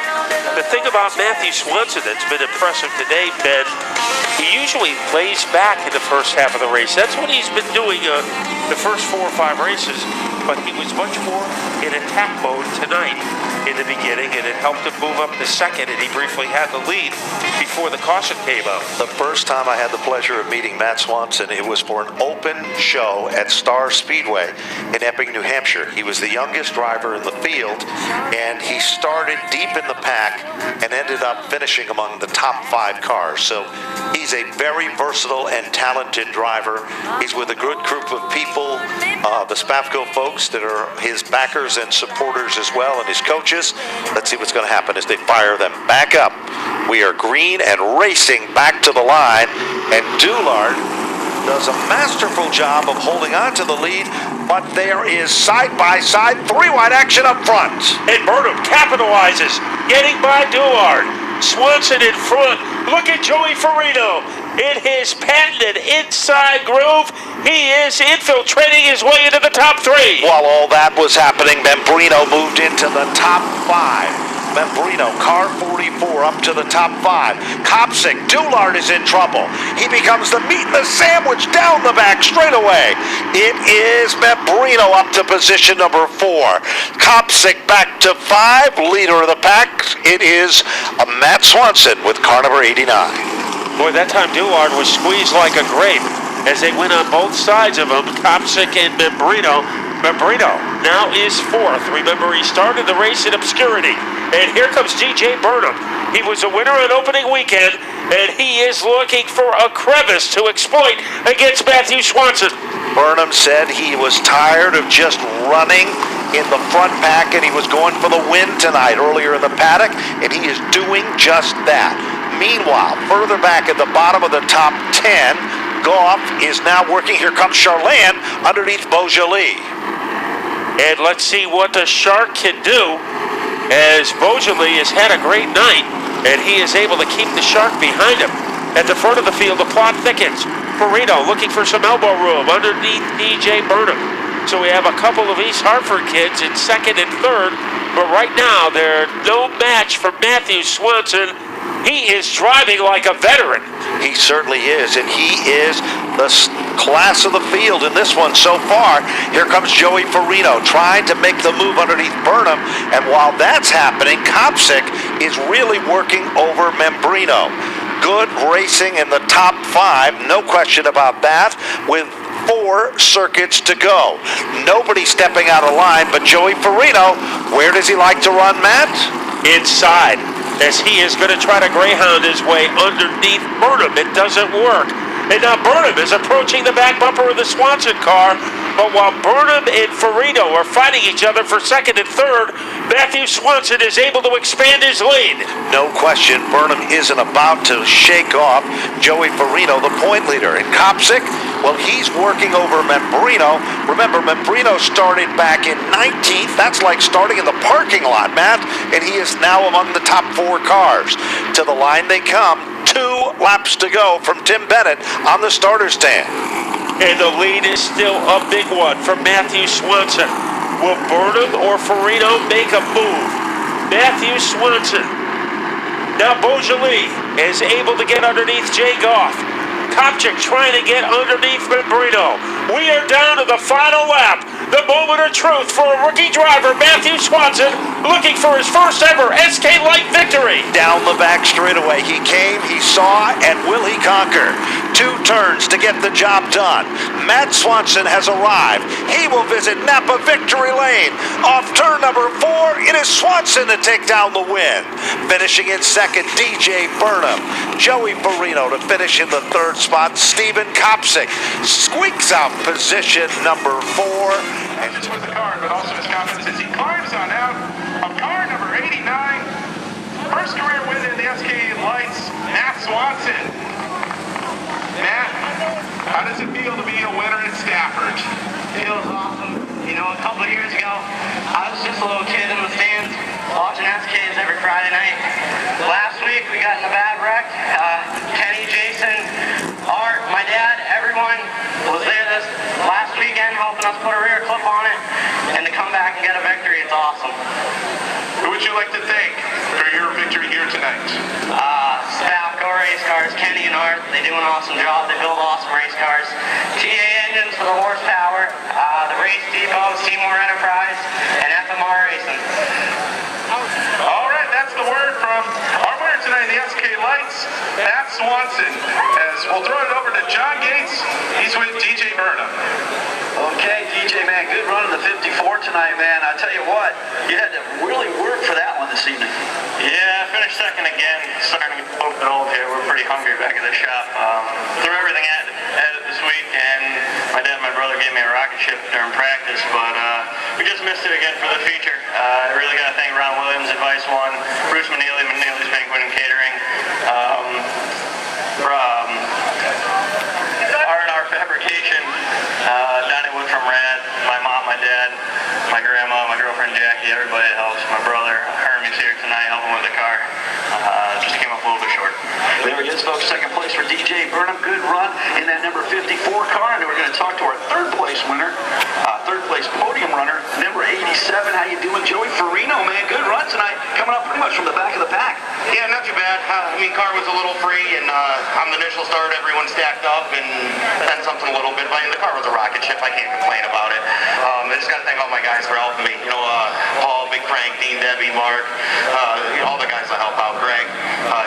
The thing about Matthew Swanson that's been impressive today, Ben, he usually lays back in the first half of the race. That's what he's been doing the first 4 or 5 races, but he was much more in attack mode tonight in the beginning, and it helped him move up to 2nd, and he briefly had the lead before the caution came up. The first time I had the pleasure of meeting Matt Swanson, it was for an open show at Star Speedway in Epping, New Hampshire. He was the youngest driver in the field, and he started deep in the pack and ended up finishing among the top 5 cars. So he's a very versatile and talented driver. He's with a good group of people, the Spavco folks that are his backers and supporters as well, and his coaches. Let's see what's going to happen as they fire them back up. We are green and racing back to the line, and Dullard does a masterful job of holding on to the lead, but there is side-by-side 3-wide action up front. And Burnham capitalizes, getting by Dullard. Swanson in front. Look at Joey Farino in his patented inside groove. He is infiltrating his way into the top 3. While all that was happening, Membrino moved into the top 5. Membrino, car 44, up to the top 5. Kopsick, Doulard is in trouble. He becomes the meat in the sandwich down the back straightaway. It is Membrino up to position number 4. Kopsick back to 5, leader of the pack. It is Matt Swanson with car number 89. Boy, that time Doulard was squeezed like a grape as they went on both sides of him, Kopsick and Membrino. Membrino now is 4th. Remember, he started the race in obscurity. And here comes DJ Burnham. He was a winner on opening weekend, and he is looking for a crevice to exploit against Matthew Swanson. Burnham said he was tired of just running in the front pack, and he was going for the win tonight earlier in the paddock, and he is doing just that. Meanwhile, further back at the bottom of the top 10, Goff is now working. Here comes Charland underneath Beaujolais. And let's see what the Shark can do, as Beaujolais has had a great night, and he is able to keep the Shark behind him. At the front of the field, the plot thickens. Farino looking for some elbow room underneath DJ Burnham. So we have a couple of East Hartford kids in 2nd and 3rd, but right now they're no match for Matthew Swanson. He is driving like a veteran. He certainly is, and he is the class of the field in this one so far. Here comes Joey Farino trying to make the move underneath Burnham, and while that's happening, Kopsick is really working over Membrino. Good racing in the top 5, no question about that, with 4 circuits to go. Nobody stepping out of line but Joey Farino. Where does he like to run, Matt? Inside, as he is going to try to greyhound his way underneath Burnham. It doesn't work. And now Burnham is approaching the back bumper of the Swanson car. But while Burnham and Farino are fighting each other for 2nd and 3rd, Matthew Swanson is able to expand his lead. No question, Burnham isn't about to shake off Joey Farino, the point leader. And Kopsick, well, he's working over Membrino. Remember, Membrino started back in 19th. That's like starting in the parking lot, Matt. And he is now among the top 4 cars. To the line they come. 2 laps to go from Tim Bennett on the starter stand. And the lead is still a big one for Matthew Swanson. Will Burnham or Farino make a move? Matthew Swanson. Now Beaujolais is able to get underneath Jay Goff. Kopsick trying to get underneath Membrino. We are down to the final lap. The moment of truth for a rookie driver, Matthew Swanson, looking for his first ever SK Light victory. Down the back straightaway. He came, he saw, and will he conquer? 2 turns to get the job done. Matt Swanson has arrived. He will visit Napa Victory Lane. Off turn number 4, it is Swanson to take down the win. Finishing in 2nd, DJ Burnham. Joey Farino to finish in the 3rd spot. Stephen Kopsick squeaks out position number 4. Not just with the car, but also his confidence as he climbs on out of car number 89. First career win in the SK Lights, Matt Swanson. Matt, how does it feel to be a winner at Stafford? Feels awesome. You know, a couple of years ago, I was just a little kid in the stands watching SKs every Friday night. Last week, we got in a bad wreck. Kenny, Jason, Art, my dad, everyone was there this last weekend helping us put a rear clip on it, and to come back and get a victory, it's awesome. Who would you like to thank for your victory here tonight? Staff, Go Race Cars, Kenny and Art, they do an awesome job. They build awesome race cars. TA Engines for the horsepower, the Race Depot, Seymour Enterprise, and FMR Racing. All right, that's the word from our winner tonight in the SK Lights, Matt Swanson. As we'll throw it over to John Gates. He's with DJ Burnham. Okay, DJ, man, good run in the 54 tonight, man. I tell you what, you had to really work for that one this evening. Yeah, I finished 2nd again. Starting to get a little bit old here. We're pretty hungry back at the shop. Threw everything at it this week, and my dad and my brother gave me a rocket ship during practice, but we just missed it again for the feature. I really got to thank Ron Williams, Advice One, Bruce Manili, Manili's Banquet and Catering, R&R Fabrication, Donnie Wood from Rad, my mom, my dad, my grandma, my girlfriend Jackie, everybody that helps. My brother Hermie's here tonight helping with the car. Just car was a little free, and on the initial start, everyone stacked up and sent something a little bit. But the car was a rocket ship. I can't complain about it. I just got to thank all my guys for helping me. Paul, Big Frank, Dean, Debbie, Mark, all the guys that help out. Greg,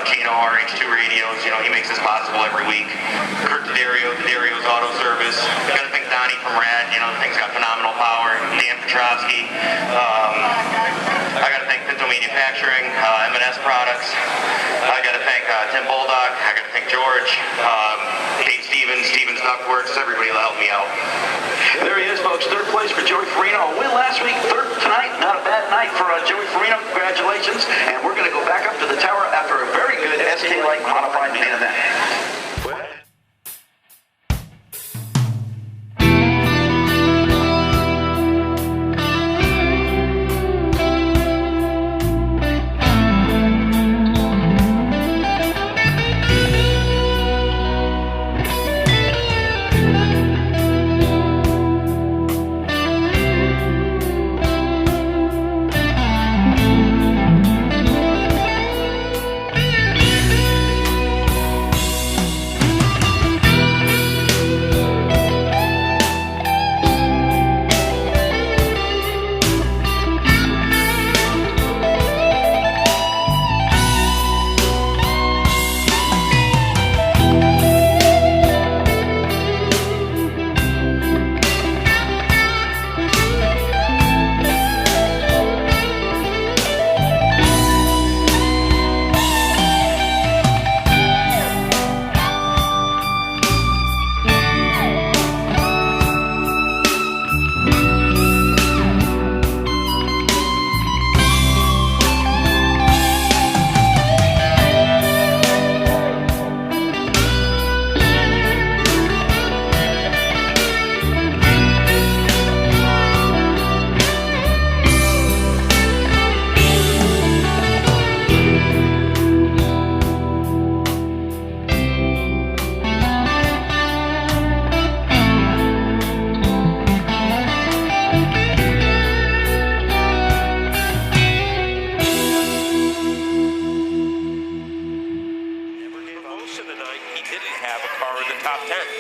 Gino, RH2 Radios. He makes this possible every week. Kurt D'Addario's Auto Service. Got to thank Donnie from Rad. The thing's got phenomenal power. Dan Petrovsky. I got to thank Pinto Manufacturing, M&S Products. I got to thank Tim Bulldog. I got to thank George, Kate Stevens Ductworks, everybody that helped me out. There he is, folks. Third place for Joey Farino. A win last week, third tonight. Not a bad night for Joey Farino. Congratulations. And we're going to go back up to the tower after a very good SK Light modified main event.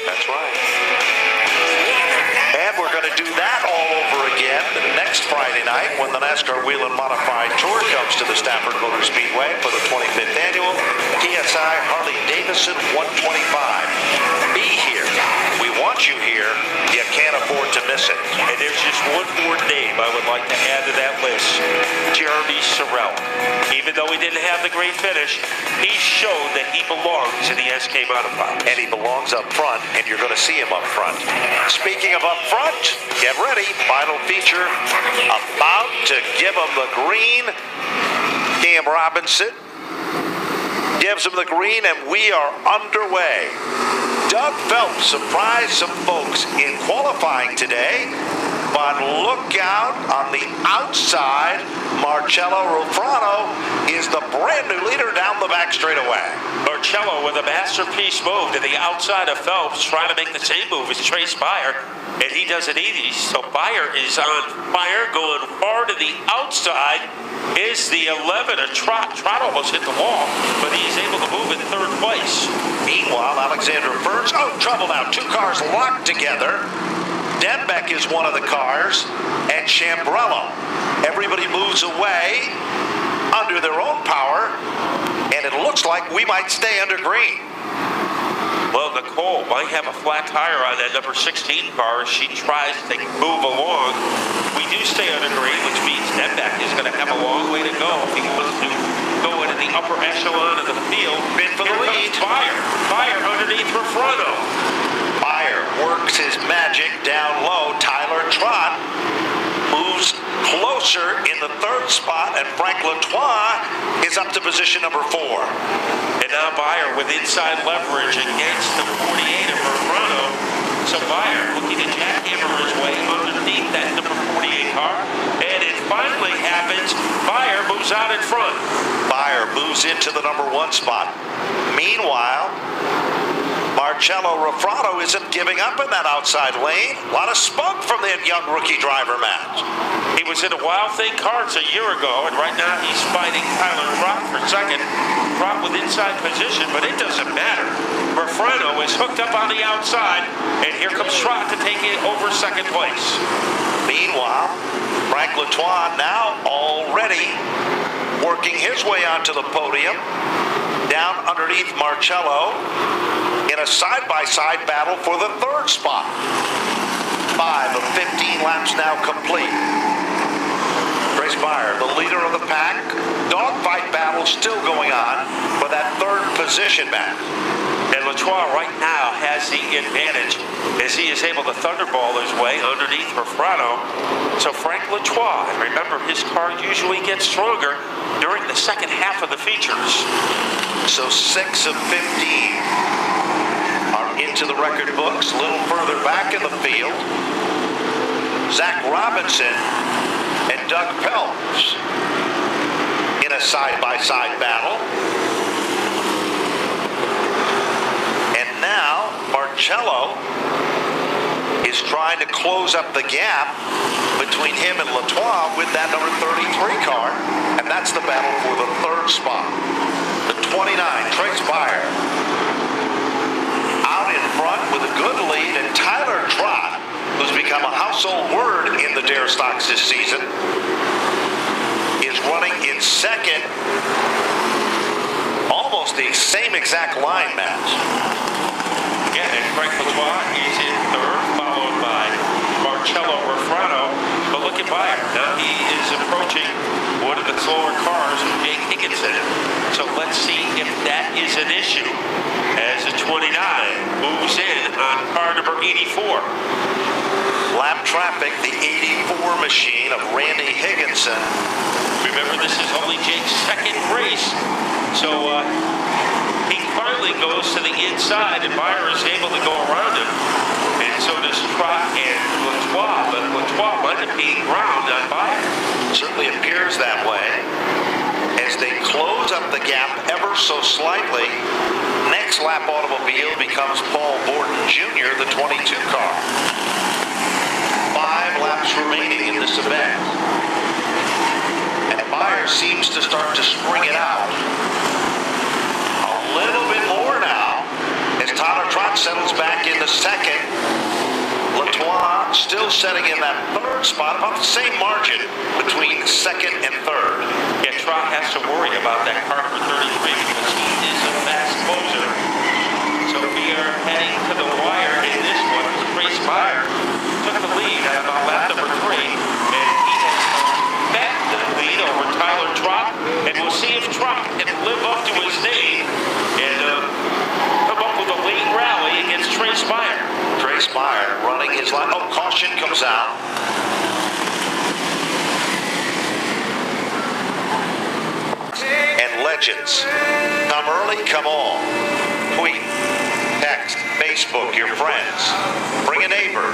That's right. And we're going to do that all over again next Friday night when the NASCAR Whelen Modified Tour comes to the Stafford Motor Speedway for the 25th annual TSI Harley-Davidson 125. Be here. We want you here. You can't afford to miss it. And there's just one more name I would like to add to that list. Jeremy Sorrell. Even though he didn't have the great finish, he showed that he belongs in the SK Modified. And he belongs up front, and you're going to see him up front. Speaking of up front, get ready. Final feature about to give him the green. Cam Robinson gives him the green, and we are underway. Doug Phelps surprised some folks in qualifying today, but look out on the outside. Marcello Rufrano is the brand new leader down the back straightaway. Marcello with a masterpiece move to the outside of Phelps, trying to make the same move as Trace Beyer, and he does it easy. So Beyer is on fire, going far to the outside. Is the 11 a Trot? Trot almost hit the wall, but he's able to move in third place. Meanwhile, Alexander Burns, trouble now. Two cars locked together. Denbeck is one of the cars, and Chambrello. Everybody moves away under their own power, and it looks like we might stay under green. Well, Nicole might have a flat tire on that number 16 car as she tries to move along. We do stay under green, which means Denbeck is going to have a long way to go if he wants to go into the upper echelon of the field. Bid for the lead. Beyer underneath Rufrano. Beyer works his magic down low. Tyler Trott moves closer in the third spot, and Frank Latois is up to position number 4. And now Beyer with inside leverage against the 48 of Rufrano. So Beyer looking to jackhammer his way underneath that number 48 car. And it finally happens. Beyer moves out in front. Beyer moves into the number 1 spot. Meanwhile, Marcello Refrano isn't giving up in that outside lane. A lot of spunk from that young rookie driver, Matt. He was in a Wild Thing Carts a year ago, and right now he's fighting Tyler Trott for second. Trott with inside position, but it doesn't matter. Refrano is hooked up on the outside, and here comes Trott to take it over second place. Meanwhile, Frank Latour now already working his way onto the podium, down underneath Marcello in a side-by-side battle for the third spot. 5 of 15 laps now complete. Trace Meyer, the leader of the pack. Dogfight battle still going on for that third position, Matt. And Latour right now has the advantage as he is able to thunderball his way underneath Refrano. So Frank Latour, and remember his car usually gets stronger during the second half of the features. So 6 of 15 are into the record books. A little further back in the field, Zach Robinson and Doug Peltz in a side-by-side battle. And now Marcello is trying to close up the gap between him and Latour with that number 33 car, and that's the battle for the third spot. The 29, Trace Meyer, out in front with a good lead, and Tyler Trott, who's become a household word in the Dare Stocks this season, is running in second. Almost the same exact line match. Yeah, and Frank Latour is in third, followed by Marcello Refrano. But look at Meyer. Now he is approaching one of the slower cars, Jake Higginson. So let's see if that is an issue as the 29 moves in on car number 84. Lap traffic, the 84 machine of Randy Higginson. Remember, this is only Jake's second race. So he finally goes to the inside, and Meyer is able to go around him. And so does Trott and Latour, but Latour might have gained ground on Meyer. Certainly appears that way. As they close up the gap ever so slightly, next lap automobile becomes Paul Borden Jr., the 22 car. 5 laps remaining in this event. And Meyer seems to start to spring it out a little bit more now as Tyler Trott settles back into second. Latour still setting in that third spot, about the same margin between second and third. Yeah, Trott has to worry about that car number 33 because he is a fast closer. So we are heading to the wire in this one. Trace Meyer took the lead at about lap number 3, and he has back the lead over Tyler Trott, and we'll see if Trott can live up to his name and come up with a late rally against Trace Meyer. Trace Meyer running his line. Oh, caution comes out. And legends. Come early, come on. Tweet, text, Facebook, your friends. Bring a neighbor.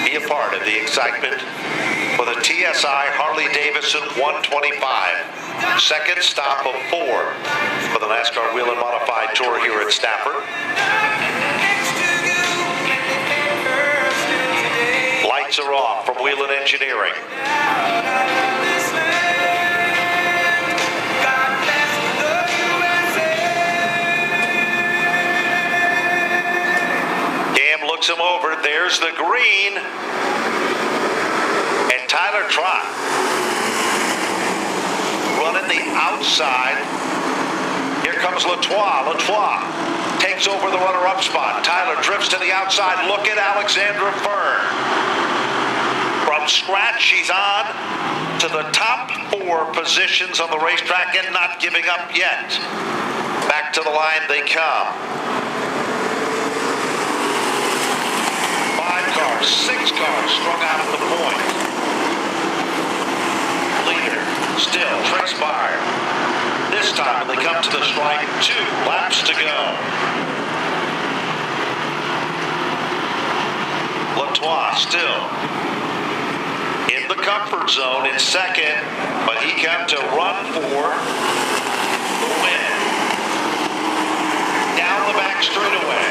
Be a part of the excitement for the TSI Harley-Davidson 125. Second stop of 4 for the NASCAR Wheel and Modified Tour here at Stafford. Lights are off from Wheel and Engineering. Cam looks him over. There's the green. And Tyler Trott running the outside. Here comes Latour. Latour takes over the runner-up spot. Tyler drifts to the outside. Look at Alexandra Fern. From scratch, she's on to the top 4 positions on the racetrack and not giving up yet. Back to the line they come. 5 cars, 6 cars strung out at the point. Leader, still, Trace Meyer. This time, when they come to the stripe, 2 laps to go. Latour still in the comfort zone in second, but he got to run for the win. Down the back back straightaway.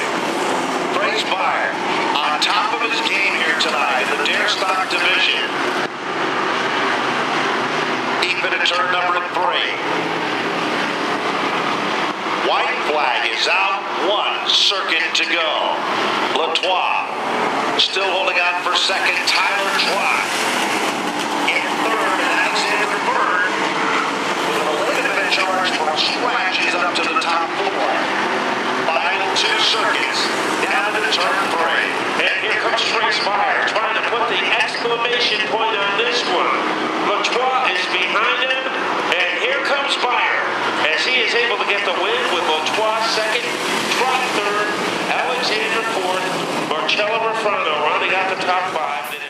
Brace Byer on top of his game here tonight in the dare stock division. Deep into turn number 3. White flag is out. 1 circuit to go. Latois still holding on for second. Tyler Trott in third. And Alexander Bird with a late event charge for a scratch is up to the top 4. Final 2 circuits down to turn 3. And here comes Brace Byer trying to put the exclamation point on this one. Latois is behind him, and here comes Byer as he is able to get the win with Latois second, Trott third, Alexander fourth, Marcello Refrano rounding out the top 5 minutes.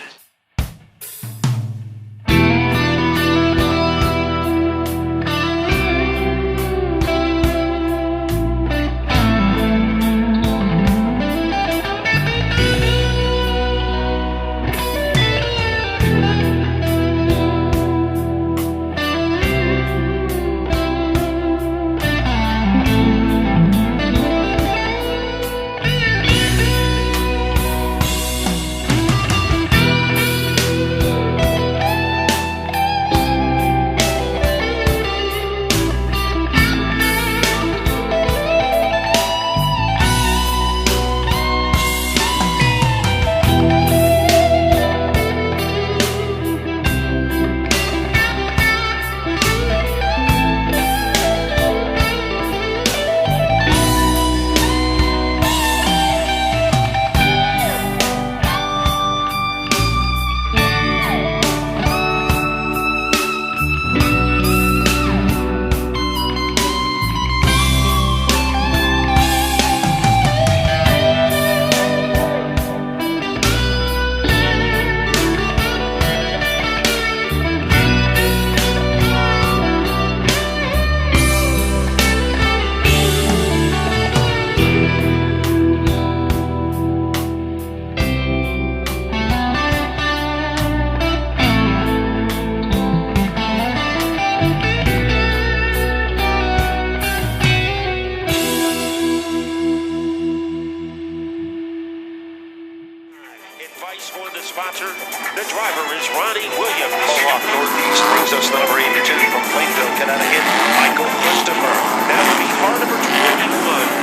Advice for the sponsor. The driver is Ronnie Williams. Mohawk Northeast brings us the number 82 from Plainville, Connecticut, Michael Christopher. That would be car number 21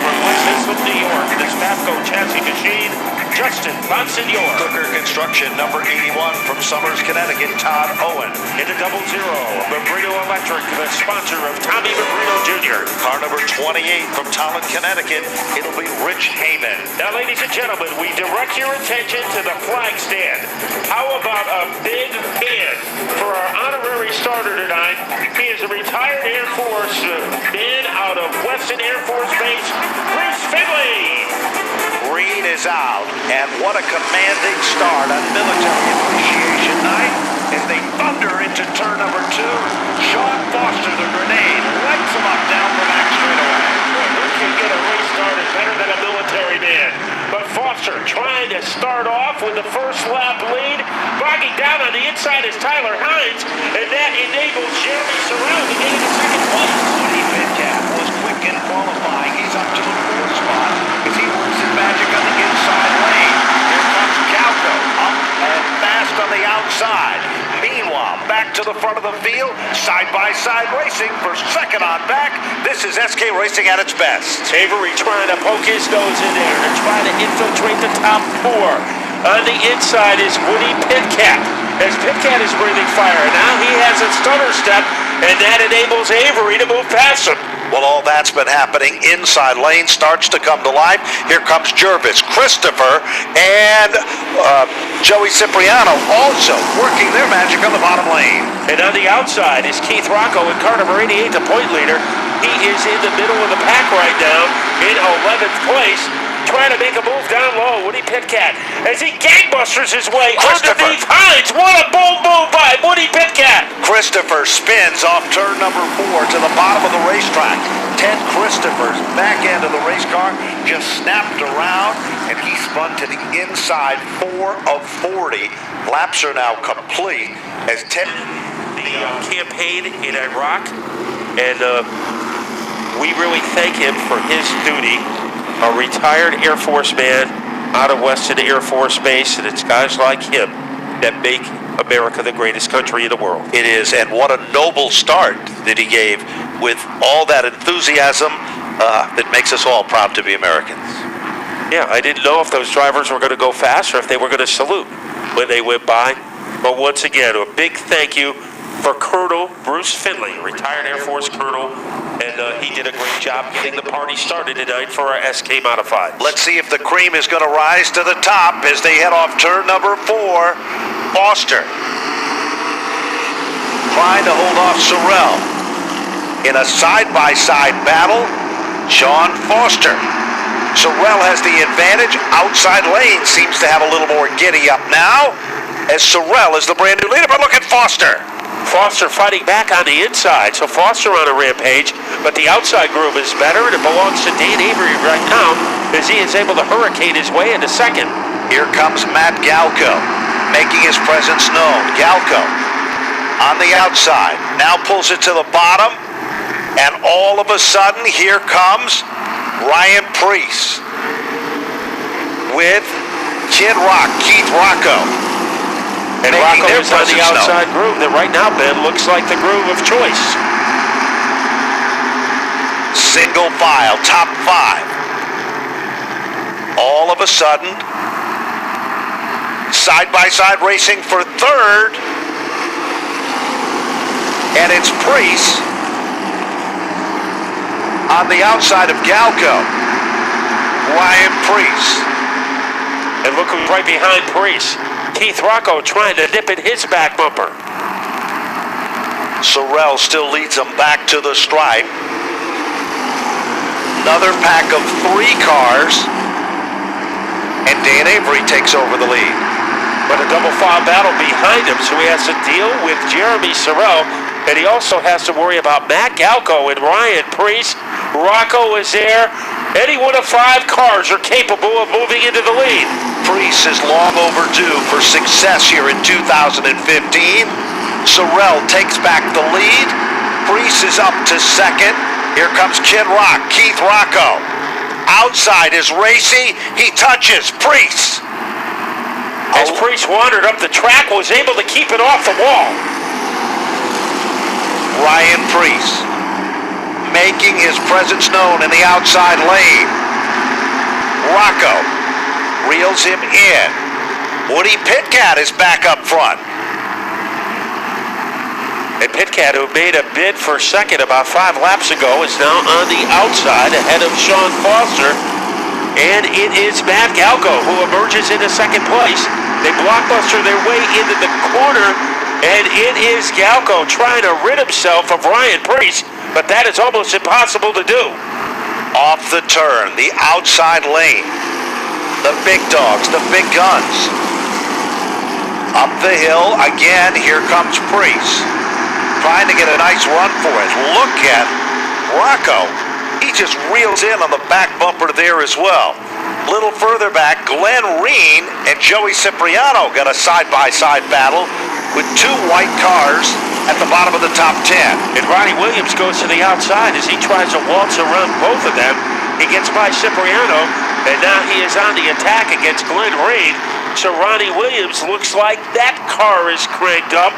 from West Islip, New York, the Staffco chassis machine, Justin Bonsignor. Cooker Construction, number 81 from Somers, Connecticut, Todd Owen. In the 00, Mabrino Electric, the sponsor of Tommy Mabrino Jr. Car number 28 from Tolland, Connecticut, it'll be Rich Heyman. Now, ladies and gentlemen, we direct your attention to the flag stand. How about a big hand for our honorary starter tonight? He is a retired Air Force man out of Weston Air Force Base, Bruce Finley. Green is out, and what a commanding start on Military Appreciation Night as they thunder into turn number 2. Sean Foster, the grenade, lights him up down the back straightaway. Who can get a race started better than a military man? But Foster trying to start off with the first lap lead. Bogging down on the inside is Tyler Hines, and that enables Jeremy Sorrell to get into second place. Woody Metcalf was quick in qualifying. He's up to the 4th spot as he works his magic on the inside lane. Here comes Calco up and fast on the outside. Meanwhile, back to the front of the field, side-by-side racing for second on back. This is SK Racing at its best. Avery trying to poke his nose in there and try to infiltrate the top 4. On the inside is Woody Pitcat, as Pitcat is breathing fire. Now he has a stutter step, and that enables Avery to move past him. Well, all that's been happening. Inside lane starts to come to life. Here comes Jervis, Christopher, and Joey Cipriano also working their magic on the bottom lane. And on the outside is Keith Rocco in car number 88, the point leader. He is in the middle of the pack right now in 11th place, trying to make a move down low. Woody Pitcat as he gangbusters his way underneath Hines. What a bold move by Woody Pitcat. Christopher spins off turn number 4 to the bottom of the racetrack. Ted Christopher's back end of the race car just snapped around, and he spun to the inside 4 of 40. Laps are now complete as Ted... The campaign in Iraq, and we really thank him for his duty a retired Air Force man out of Weston Air Force Base, and it's guys like him that make America the greatest country in the world. It is, and what a noble start that he gave with all that enthusiasm that makes us all proud to be Americans. Yeah, I didn't know if those drivers were going to go fast or if they were going to salute when they went by. But once again, a big thank you for Colonel Bruce Finley, retired Air Force colonel, and he did a great job getting the party started tonight for our SK Modified. Let's see if the cream is going to rise to the top as they head off turn number 4. Foster trying to hold off Sorrell. In a side-by-side battle, Sean Foster. Sorrell has the advantage. Outside lane seems to have a little more giddy up now, as Sorrell is the brand new leader. But look at Foster. Foster fighting back on the inside, so Foster on a rampage, but the outside groove is better, and it belongs to Dan Avery right now, as he is able to hurricane his way into second. Here comes Matt Galco, making his presence known. Galco on the outside, now pulls it to the bottom, and all of a sudden, here comes Ryan Preece with Kid Rock, Keith Rocco. And Rocco is on the outside groove that right now, Ben, looks like the groove of choice. Single file, top 5. All of a sudden, side-by-side racing for third. And it's Preece on the outside of Galco. Ryan Preece. And look who's right behind Preece. Keith Rocco trying to nip in his back bumper. Sorrell still leads them back to the stripe. Another pack of 3 cars. And Dan Avery takes over the lead. But a double file battle behind him, so he has to deal with Jeremy Sorrell. And he also has to worry about Matt Galco and Ryan Preece. Rocco is there. Any one of 5 cars are capable of moving into the lead. Preece is long overdue for success here in 2015. Sorrell takes back the lead. Preece is up to second. Here comes Kid Rock, Keith Rocco. Outside is Racy. He touches Preece. As Preece wandered up the track, was able to keep it off the wall. Ryan Preece making his presence known in the outside lane. Rocco reels him in. Woody Pitcat is back up front. And Pitcat, who made a bid for second about 5 laps ago, is now on the outside ahead of Sean Foster. And it is Matt Galco who emerges into second place. They blockbuster their way into the corner, and it is Galco trying to rid himself of Ryan Preece, but that is almost impossible to do. Off the turn, the outside lane. The big dogs, the big guns. Up the hill, again, here comes Preece. Trying to get a nice run for it. Look at Rocco. He just reels in on the back bumper there as well. Little further back, Glenn Reen and Joey Cipriano got a side-by-side battle with 2 white cars at the bottom of the top 10. And Ronnie Williams goes to the outside as he tries to waltz around both of them. He gets by Cipriano, and now he is on the attack against Glenn Reen. So Ronnie Williams looks like that car is cranked up.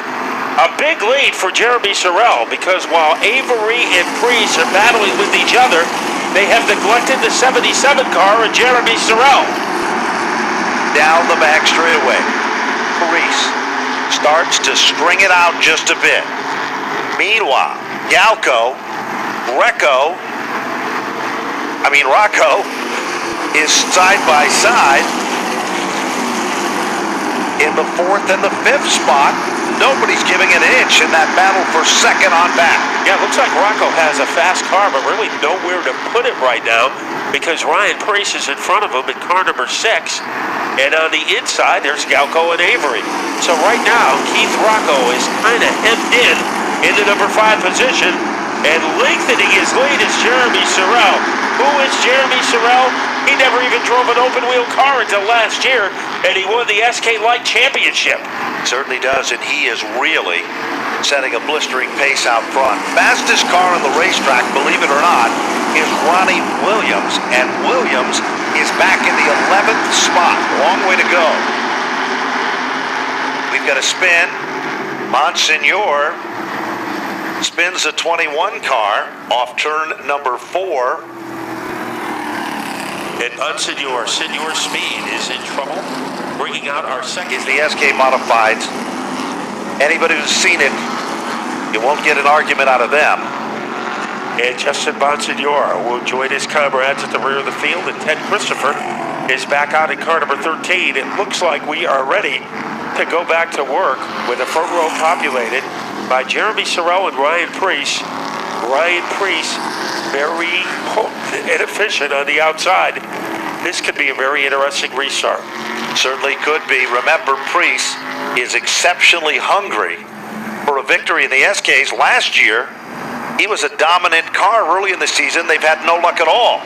A big lead for Jeremy Sorrell, because while Avery and Preece are battling with each other, they have neglected the 77 car of Jeremy Sorrell. Down the back straightaway, Preece starts to string it out just a bit. Meanwhile, Rocco is side by side in the 4th and the 5th spot. Nobody's giving an inch in that battle for second on back. Yeah, it looks like Rocco has a fast car, but really nowhere to put it right now, because Ryan Preece is in front of him in car number 6. And on the inside, there's Galco and Avery. So right now, Keith Rocco is kind of hemmed in the number 5 position, and lengthening his lead is Jeremy Sorrell. Who is Jeremy Sorrell? He never even drove an open-wheel car until last year, and he won the SK Light Championship. Certainly does, and he is really setting a blistering pace out front. Fastest car on the racetrack, believe it or not, is Ronnie Williams, and Williams is back in the 11th spot. Long way to go. We've got a spin. Monsignor spins the 21 car off turn number 4. And Monsignor, Senor Speed is in trouble, bringing out our second. The SK Modifieds. Anybody who's seen it, you won't get an argument out of them. And Justin Monsignor will join his comrades at the rear of the field, and Ted Christopher is back out in car number 13. It looks like we are ready to go back to work with the front row populated by Jeremy Sorrell and Ryan Preece. Ryan Preece, very potent and efficient on the outside. This could be a very interesting restart. Certainly could be. Remember, Preece is exceptionally hungry for a victory in the SKs. Last year, he was a dominant car early in the season. They've had no luck at all.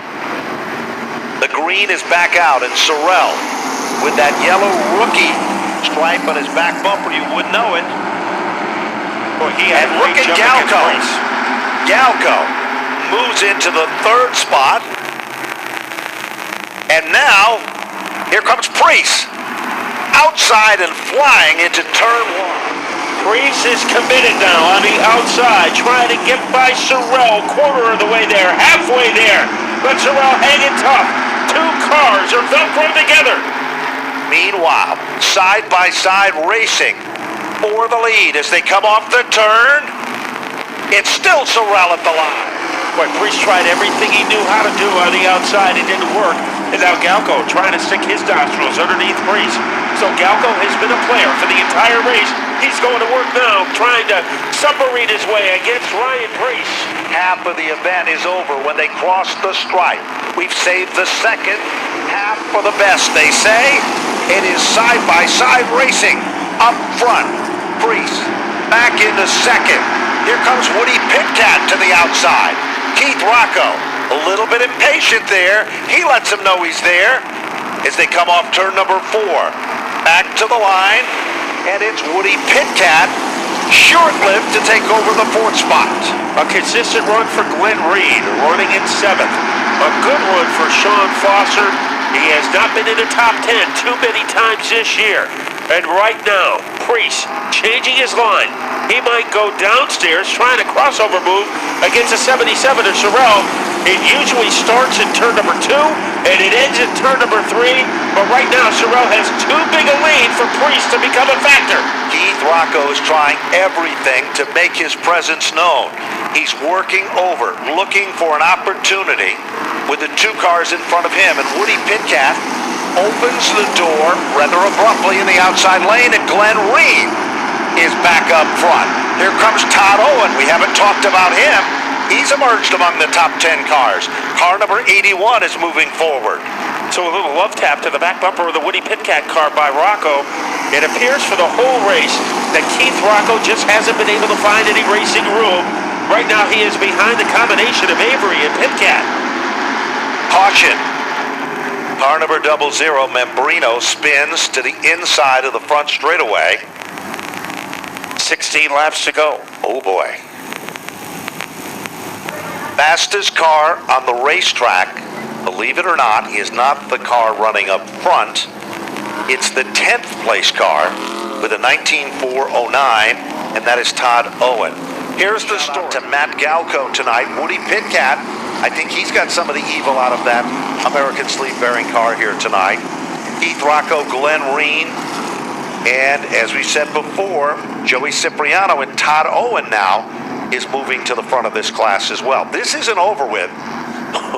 The green is back out, and Sorrell, with that yellow rookie stripe on his back bumper, you wouldn't know it. Boy, he had and look at Galco. Galco moves into the 3rd spot. And now, here comes Preece. Outside and flying into turn 1. Preece is committed now on the outside, trying to get by Sorrell, quarter of the way there, halfway there. But Sorrell hanging tough. 2 cars are Velcro together. Meanwhile, side-by-side racing for the lead as they come off the turn. It's still Sorrell at the line. Boy, Preece tried everything he knew how to do on the outside. It didn't work. And now Galco trying to stick his nostrils underneath Preece. So Galco has been a player for the entire race. He's going to work now, trying to submarine his way against Ryan Preece. Half of the event is over when they cross the stripe. We've saved the second half for the best, they say. It is side-by-side racing. Up front, Preece back into second. Here comes Woody Pitcat to the outside. Keith Rocco, a little bit impatient there. He lets him know he's there as they come off turn number 4. Back to the line, and it's Woody Pitcat, short-lived to take over the 4th spot. A consistent run for Glenn Reed, running in 7th. A good run for Sean Foster. He has not been in the top 10 too many times this year. And right now, Preece changing his line. He might go downstairs trying a crossover move against a 77 of Sorrell. It usually starts in turn number 2 and it ends in turn number 3. But right now, Sorrell has too big a lead for Preece to become a factor. Keith Rocco is trying everything to make his presence known. He's working over, looking for an opportunity with the 2 cars in front of him. And Woody Pitcat opens the door rather abruptly in the outside lane, and Glenn Reed is back up front. Here comes Todd Owen. We haven't talked about him. He's emerged among the top 10 cars. Car number 81 is moving forward. So a little love tap to the back bumper of the Woody Pitcat car by Rocco. It appears for the whole race that Keith Rocco just hasn't been able to find any racing room. Right now he is behind the combination of Avery and Pitcat. Caution. Car number 00, Membrino, spins to the inside of the front straightaway. 16 laps to go. Oh boy. Fastest car on the racetrack, believe it or not, is not the car running up front. It's the 10th place car with a 19.409, and that is Todd Owen. Here's the story to Matt Galco tonight. Woody Pitcat, I think he's got some of the evil out of that American sleeve-bearing car here tonight. Keith Rocco, Glenn Reed, and as we said before, Joey Cipriano and Todd Owen now is moving to the front of this class as well. This isn't over with.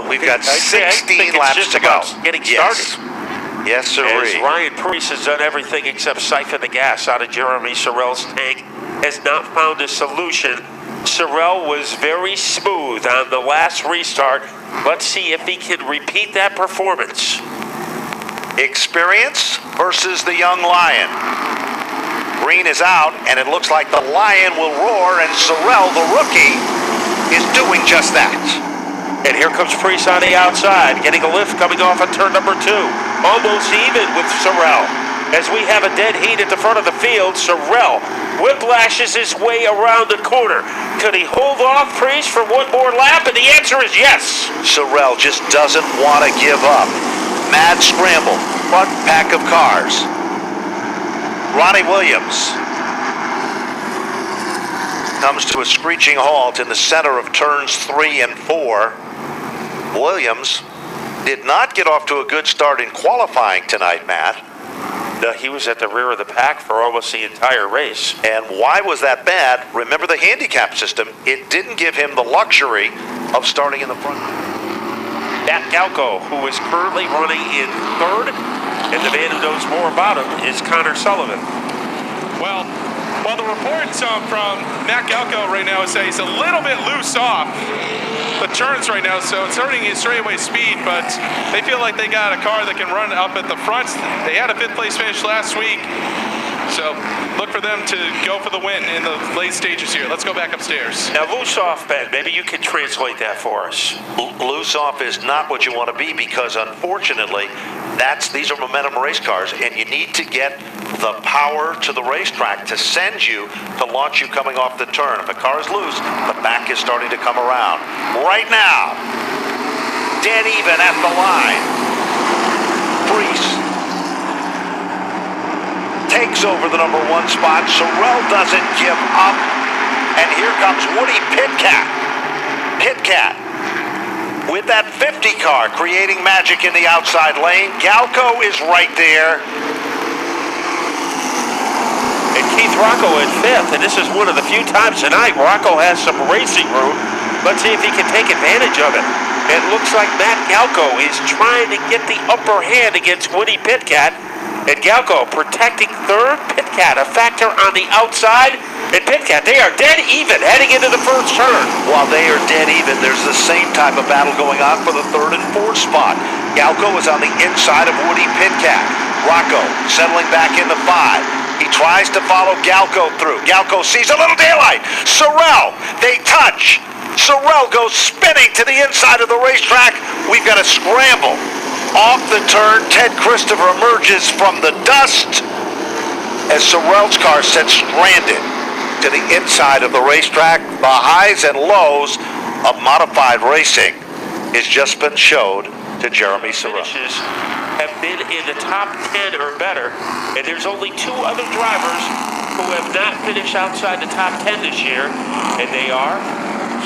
We've got 16 laps to go. Getting started. Yes, sir. As Ryan Preece has done everything except siphon the gas out of Jeremy Sorrell's tank, has not found a solution. Sorrell was very smooth on the last restart. Let's see if he can repeat that performance. Experience versus the young lion. Green is out, and it looks like the lion will roar, and Sorrell, the rookie, is doing just that. And here comes Preece on the outside, getting a lift coming off of turn number 2. Almost even with Sorrell. as we have a dead heat at the front of the field. Sorrell whiplashes his way around the corner. Could he hold off Priest for one more lap? And the answer is yes. Sorrell just doesn't want to give up. Mad scramble, front pack of cars. Ronnie Williams comes to a screeching halt in the center of turns 3 and 4. Williams did not get off to a good start in qualifying tonight, Matt. No, he was at the rear of the pack for almost the entire race. And why was that bad? Remember the handicap system. It didn't give him the luxury of starting in the front. Matt Galco, who is currently running in third, and the man who knows more about him is Connor Sullivan. Well, the reports from Matt Galco right now is that he's a little bit loose off the turns right now, so it's hurting his straightaway speed, but they feel like they got a car that can run up at the front. They had a 5th place finish last week, so look for them to go for the win in the late stages here. Let's go back upstairs. Now, loose off, Ben, maybe you can translate that for us. Loose off is not what you want to be, because unfortunately, these are momentum race cars, and you need to get the power to the racetrack to send you, to launch you coming off the turn. If a car is loose, the back is starting to come around. Right now, dead even at the line. Priest takes over the number 1 spot. Sorrell doesn't give up. And here comes Woody Pitcat. Pitcat with that 50 car creating magic in the outside lane. Galco is right there. And Keith Rocco in 5th, and this is one of the few times tonight Rocco has some racing room. Let's see if he can take advantage of it. It looks like Matt Galco is trying to get the upper hand against Woody Pitcat. And Galco protecting third. Pitcat a factor on the outside. And Pitcat, they are dead even heading into the first turn. While they are dead even, there's the same type of battle going on for the 3rd and 4th spot. Galco is on the inside of Woody Pitcat. Rocco settling back into 5. He tries to follow Galco through. Galco sees a little daylight. Sorrell, they touch. Sorrell goes spinning to the inside of the racetrack. We've got a scramble. Off the turn, Ted Christopher emerges from the dust as Sorrell's car sits stranded to the inside of the racetrack. The highs and lows of modified racing has just been showed to Jeremy Sorrell. Finishes have been in the top 10 or better, and there's only 2 other drivers who have not finished outside the top 10 this year, and they are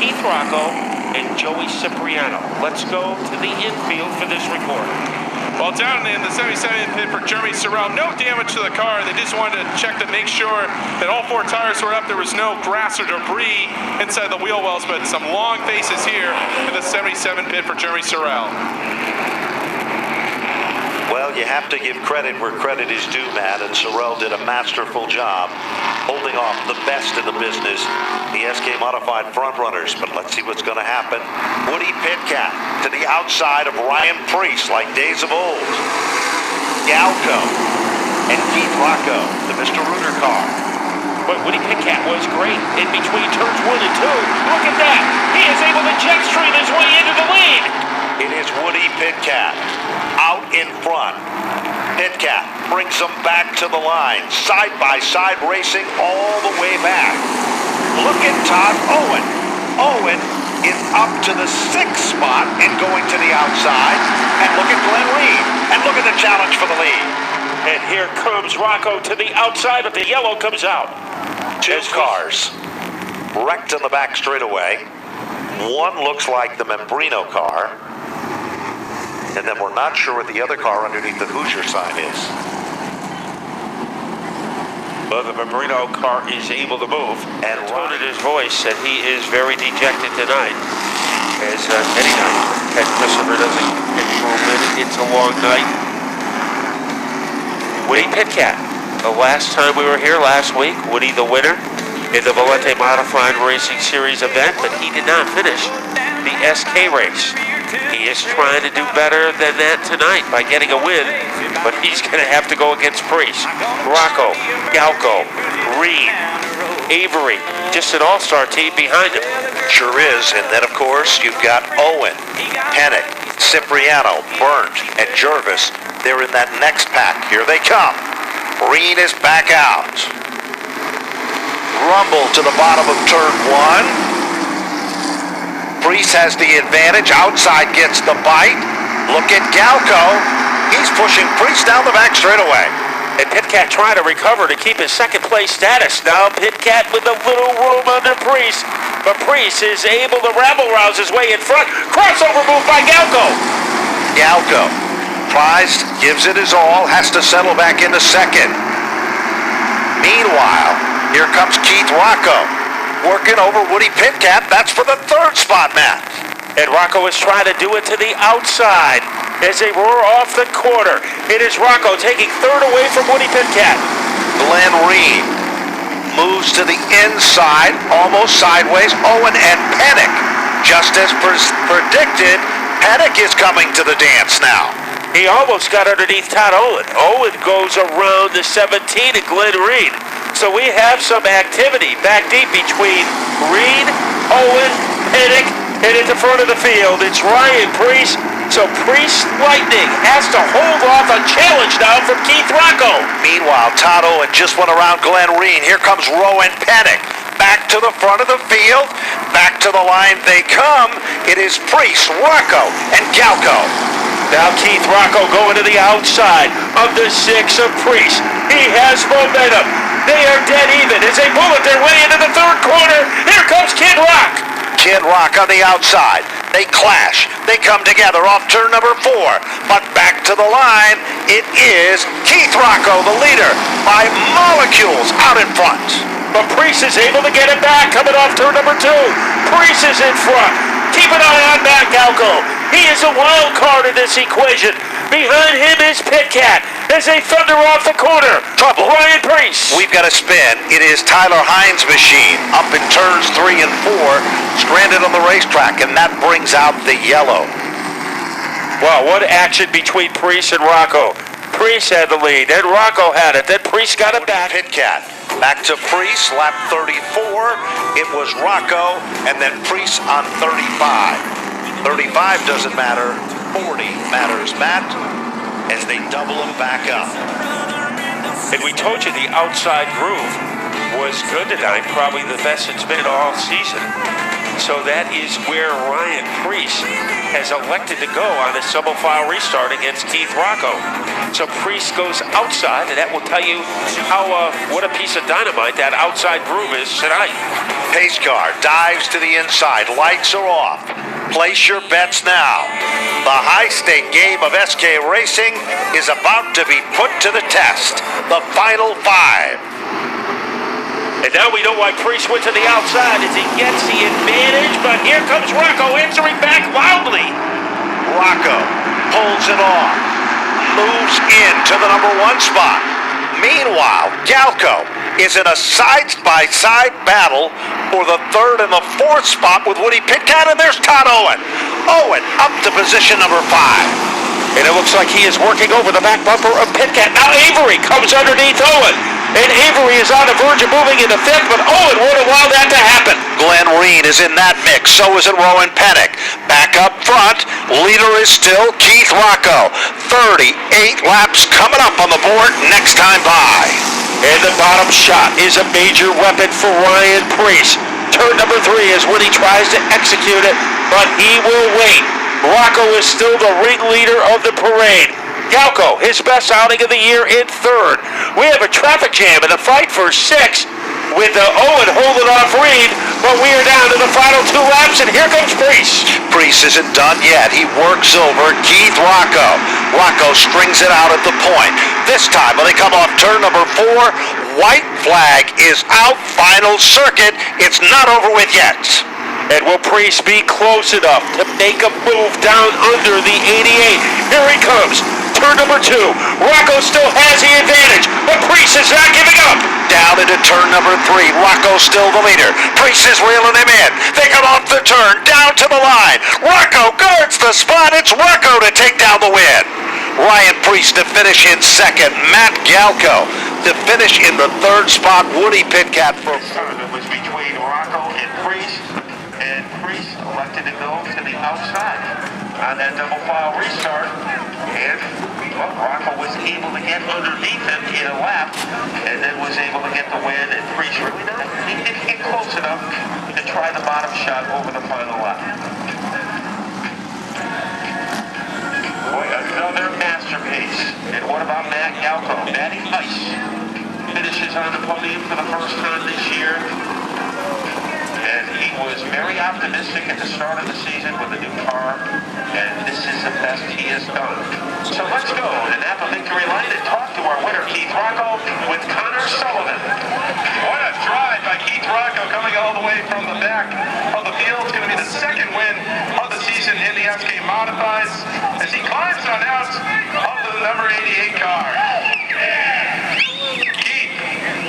Keith Rocco and Joey Cipriano. Let's go to the infield for this report. Well, down in the 77 pit for Jeremy Sorrell, no damage to the car. They just wanted to check to make sure that all 4 tires were up. There was no grass or debris inside the wheel wells, but some long faces here in the 77 pit for Jeremy Sorrell. Well, you have to give credit where credit is due, Matt, and Sorrell did a masterful job holding off the best in the business, the SK Modified frontrunners. But let's see what's going to happen. Woody Pitcat to the outside of Ryan Priest like days of old. Galco and Keith Rocco, the Mr. Rooter car. But Woody Pitcat was great in between turns 1 and 2. Look at that. He is able to jet stream his way into the lead. It is Woody Pitcat out in front. Pitcat brings them back to the line. Side-by-side racing all the way back. Look at Todd Owen. Owen is up to the 6th spot and going to the outside. And look at Glenn Reed. And look at the challenge for the lead. And here comes Rocco to the outside, but the yellow comes out. 2 cars wrecked in the back straightaway. One looks like the Membrino car. And then we're not sure what the other car underneath the Hoosier sign is. Well, the Membrino car is able to move. And tone in his voice said he is very dejected tonight. As any night, Ted Christopher doesn't get a win. It's a long night. Woody Pitcat, the last time we were here last week, Woody the winner in the Valente Modified Racing Series event, but he did not finish the SK race. He is trying to do better than that tonight by getting a win, but he's going to have to go against Priest, Rocco, Galco, Reed, Avery, just an all-star team behind him. Sure is, and then of course you've got Owen, Hennick, Cipriano, Burnt, and Jervis. They're in that next pack. Here they come. Reed is back out. Rumble to the bottom of turn 1. Priest has the advantage. Outside gets the bite. Look at Galco. He's pushing Priest down the back straightaway. And Pitcat trying to recover to keep his second place status. Now Pitcat with a little room under Priest. But Priest is able to rabble-rouse his way in front. Crossover move by Galco. Galco tries, gives it his all, has to settle back into second. Meanwhile, here comes Keith Rocco. Working over Woody Pitcat. That's for the third spot, Matt. And Rocco is trying to do it to the outside as they roar off the corner. It is Rocco taking third away from Woody Pitcat. Glenn Reed moves to the inside, almost sideways. Owen and Pennick, just as predicted, Pennick is coming to the dance now. He almost got underneath Todd Owen. Owen goes around the 17 and Glenn Reed. So we have some activity back deep between Reed, Owen, Pennick, and at the front of the field, it's Ryan Priest. So Priest Lightning has to hold off a challenge now from Keith Rocco. Meanwhile, Todd Owen just went around Glenn Reed. Here comes Rowan Pennick. Back to the front of the field. Back to the line they come. It is Priest, Rocco, and Galco. Now Keith Rocco going to the outside of the 6 of Priest. He has momentum. They are dead even as they bullet their way into the third corner. Here comes Kid Rock. Kid Rock on the outside. They clash. They come together off turn number 4. But back to the line, it is Keith Rocco, the leader, by molecules out in front. But Priest is able to get it back coming off turn number 2. Priest is in front. Keep an eye on Matt Galco. He is a wild card in this equation. Behind him is Pitcat as they thunder off the corner. Trouble. Ryan Priest. We've got a spin. It is Tyler Hines' machine up in turns 3 and 4, stranded on the racetrack, and that brings out the yellow. Wow, what action between Priest and Rocco. Priest had the lead, then Rocco had it, then Priest got it back. Pitcat. Back to Priest, lap 34. It was Rocco, and then Priest on 35. 35 doesn't matter. 40 matters, Matt, as they double them back up. And we told you the outside groove was good tonight, probably the best it's been all season. So that is where Ryan Priest has elected to go on a double file restart against Keith Rocco. So Priest goes outside, and that will tell you how what a piece of dynamite that outside groove is tonight. Pace car dives to the inside. Lights are off. Place your bets now. The high-stake game of SK Racing is about to be put to the test. The final 5. And now we know why Priest went to the outside as he gets the advantage, but here comes Rocco answering back loudly. Rocco pulls it off, moves into the number 1 spot. Meanwhile, Galco is in a side-by-side battle for the 3rd and the 4th spot with Woody Pitcat, and there's Todd Owen. Owen up to position number 5. And it looks like he is working over the back bumper of Pitcat. Now Avery comes underneath Owen. And Avery is on the verge of moving into 5th, but Owen won't allow that to happen. Glenn Reed is in that mix. So is it Rowan Pennick. Back up front, leader is still Keith Rocco. 38 laps coming up on the board next time by. And the bottom shot is a major weapon for Ryan Priest. Turn number 3 is when he tries to execute it, but he will wait. Rocco is still the ringleader of the parade. Galco, his best outing of the year in 3rd. We have a traffic jam in the fight for 6 with Owen holding off Reed, but we are down to the final 2 laps, and here comes Priest. Priest isn't done yet. He works over Keith Rocco. Rocco strings it out at the point. This time, when they come off turn number 4, white flag is out. Final circuit. It's not over with yet. And will Priest be close enough to make a move down under the 88? Here he comes. Turn number 2. Rocco still has the advantage, but Priest is not giving up. Down into turn number 3. Rocco's still the leader. Priest is reeling him in. They come off the turn, down to the line. Rocco guards the spot. It's Rocco to take down the win. Ryan Priest to finish in 2nd. Matt Galco to finish in the 3rd spot. Woody Pitcat for... It was between Rocco and Priest elected to go to the outside on that double file restart. And well, Rocco was able to get underneath him in a lap, and then was able to get the win. And Priest really didn't get close enough to try the bottom shot over the final lap. Boy, another masterpiece. And what about Matt Galko? Matty Ice finishes on the podium for the first time this year. And he was very optimistic at the start of the season with a new car, and this is the best he has done. So let's go to Napa Victory Lane and talk to our winner, Keith Rocco, with Connor Sullivan. What a drive by Keith Rocco coming all the way from the back of the field. It's going to be the second win of the season in the SK Modifieds as he climbs on out of the number 88 car. Keith,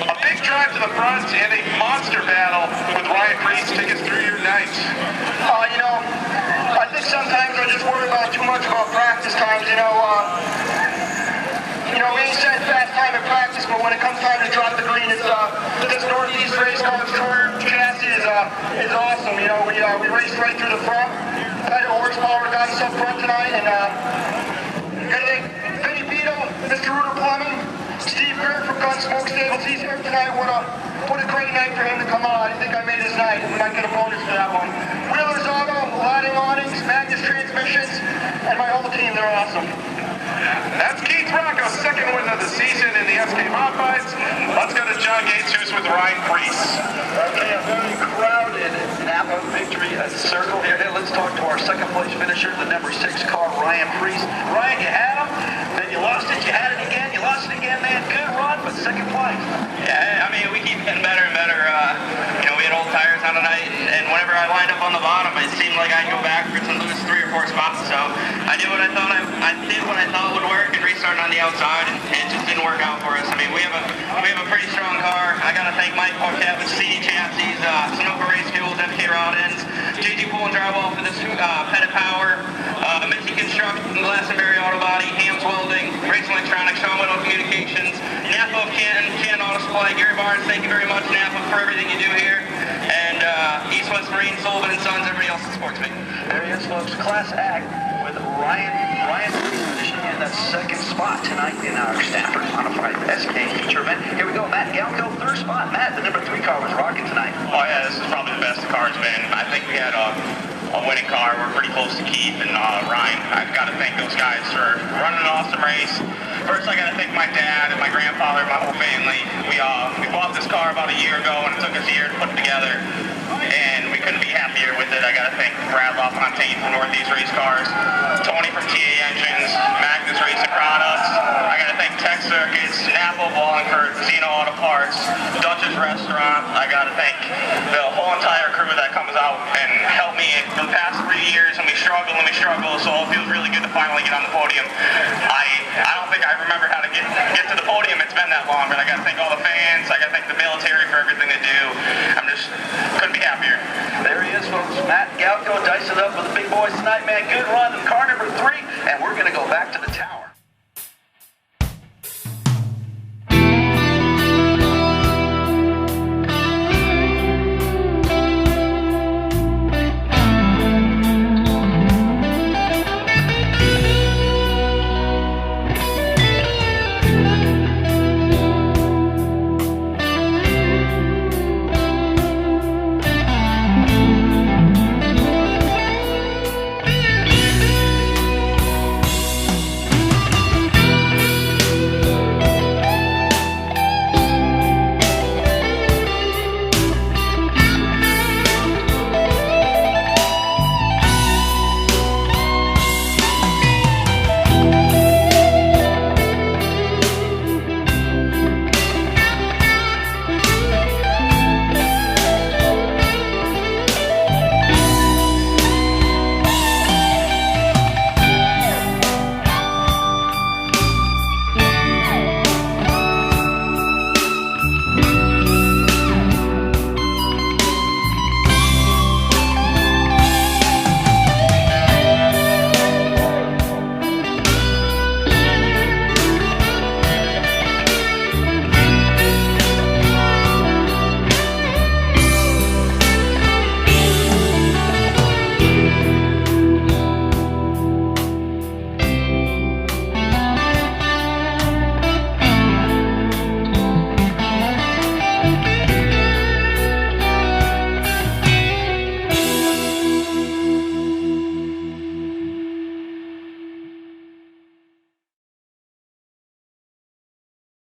a big drive to the front and a monster battle with Ryan Priest. Take us through your night. I think sometimes I just worry about too much about practice times. We ain't set fast time in practice, but when it comes time to drop the green, it's this Northeast race car's chassis is awesome. We raced right through the front. Had a horsepower guys up front tonight, and gotta thank Vinny Beto, Mr. Reuter Plumbing, Steve Bird from Gunsmoke Stables. He's here tonight. What a great night for him to come on. I think I made his night. We might get a bonus for that one. Wheeler's Auto, Lighting Awnings, Magnus Transmissions, and my whole team. They're awesome. That's Keith Rocco's second win of the season in the SK Modifieds. Let's go to John Gates, who's with Ryan Priest. Okay, a very crowded Napa Victory circle here. Let's talk to our second place finisher, the number 6 car, Ryan Priest. Ryan, you had him, then you lost it, you had it again, you lost it again, man. Good run, but second place. Yeah, I mean, we keep getting better and better. We had old tires on tonight, and whenever I lined up on the bottom, it seemed like I'd go backwards and lose 3 or 4 spots. So I did what I thought would work and restart on the outside, and it just didn't work out for us. I mean, we have a pretty strong car. I got to thank Mike Paquette with CD Chassis, Sunoco Race Fuels, FK Rod Ends, JG Pool and Drywall for this Pettit Power, Mitzi Construction, Glastonbury Auto Body, Hams Welding, Race Electronics, Sean Whittle Communications, Napa of Canton Auto Supply, Gary Barnes, thank you very much, Napa, for everything you do here, and East West Marine, Sullivan & Sons, everybody else in sports meet. There he is, folks. Class Ag with Ryan finishing in that second spot tonight in our Stafford Modified SK feature event. Here we go, Matt Galko, third spot. Matt, the number 3 car was rocking tonight. Oh yeah, this is probably the best the car's been. I think we had a winning car. We're pretty close to Keith and Ryan. I've got to thank those guys for running an awesome race. First, I got to thank my dad and my grandfather, my whole family. We bought this car about a year ago, and it took us a year to put it together, and we couldn't be happier with it. I got to thank Brad LaFontaine from Northeast Race Cars, Tony from TA Engines, Magnus Racing Products. I got to thank Tech Circuits, Napa, Wallingford, Zeno Auto Parts, Dutch's Restaurant. I got to thank the whole entire crew that comes out and helped me for the past 3 years, and we struggle, so it feels really good to finally get on the podium. I don't think I remember how to get to the podium. It's been that long, but I got to thank all the fans. I got to thank the military for everything they do. Couldn't be happier. There he is, folks. Matt Galko dicing it up with the big boys tonight, man. Good run in car number 3, and we're going to go back to the town.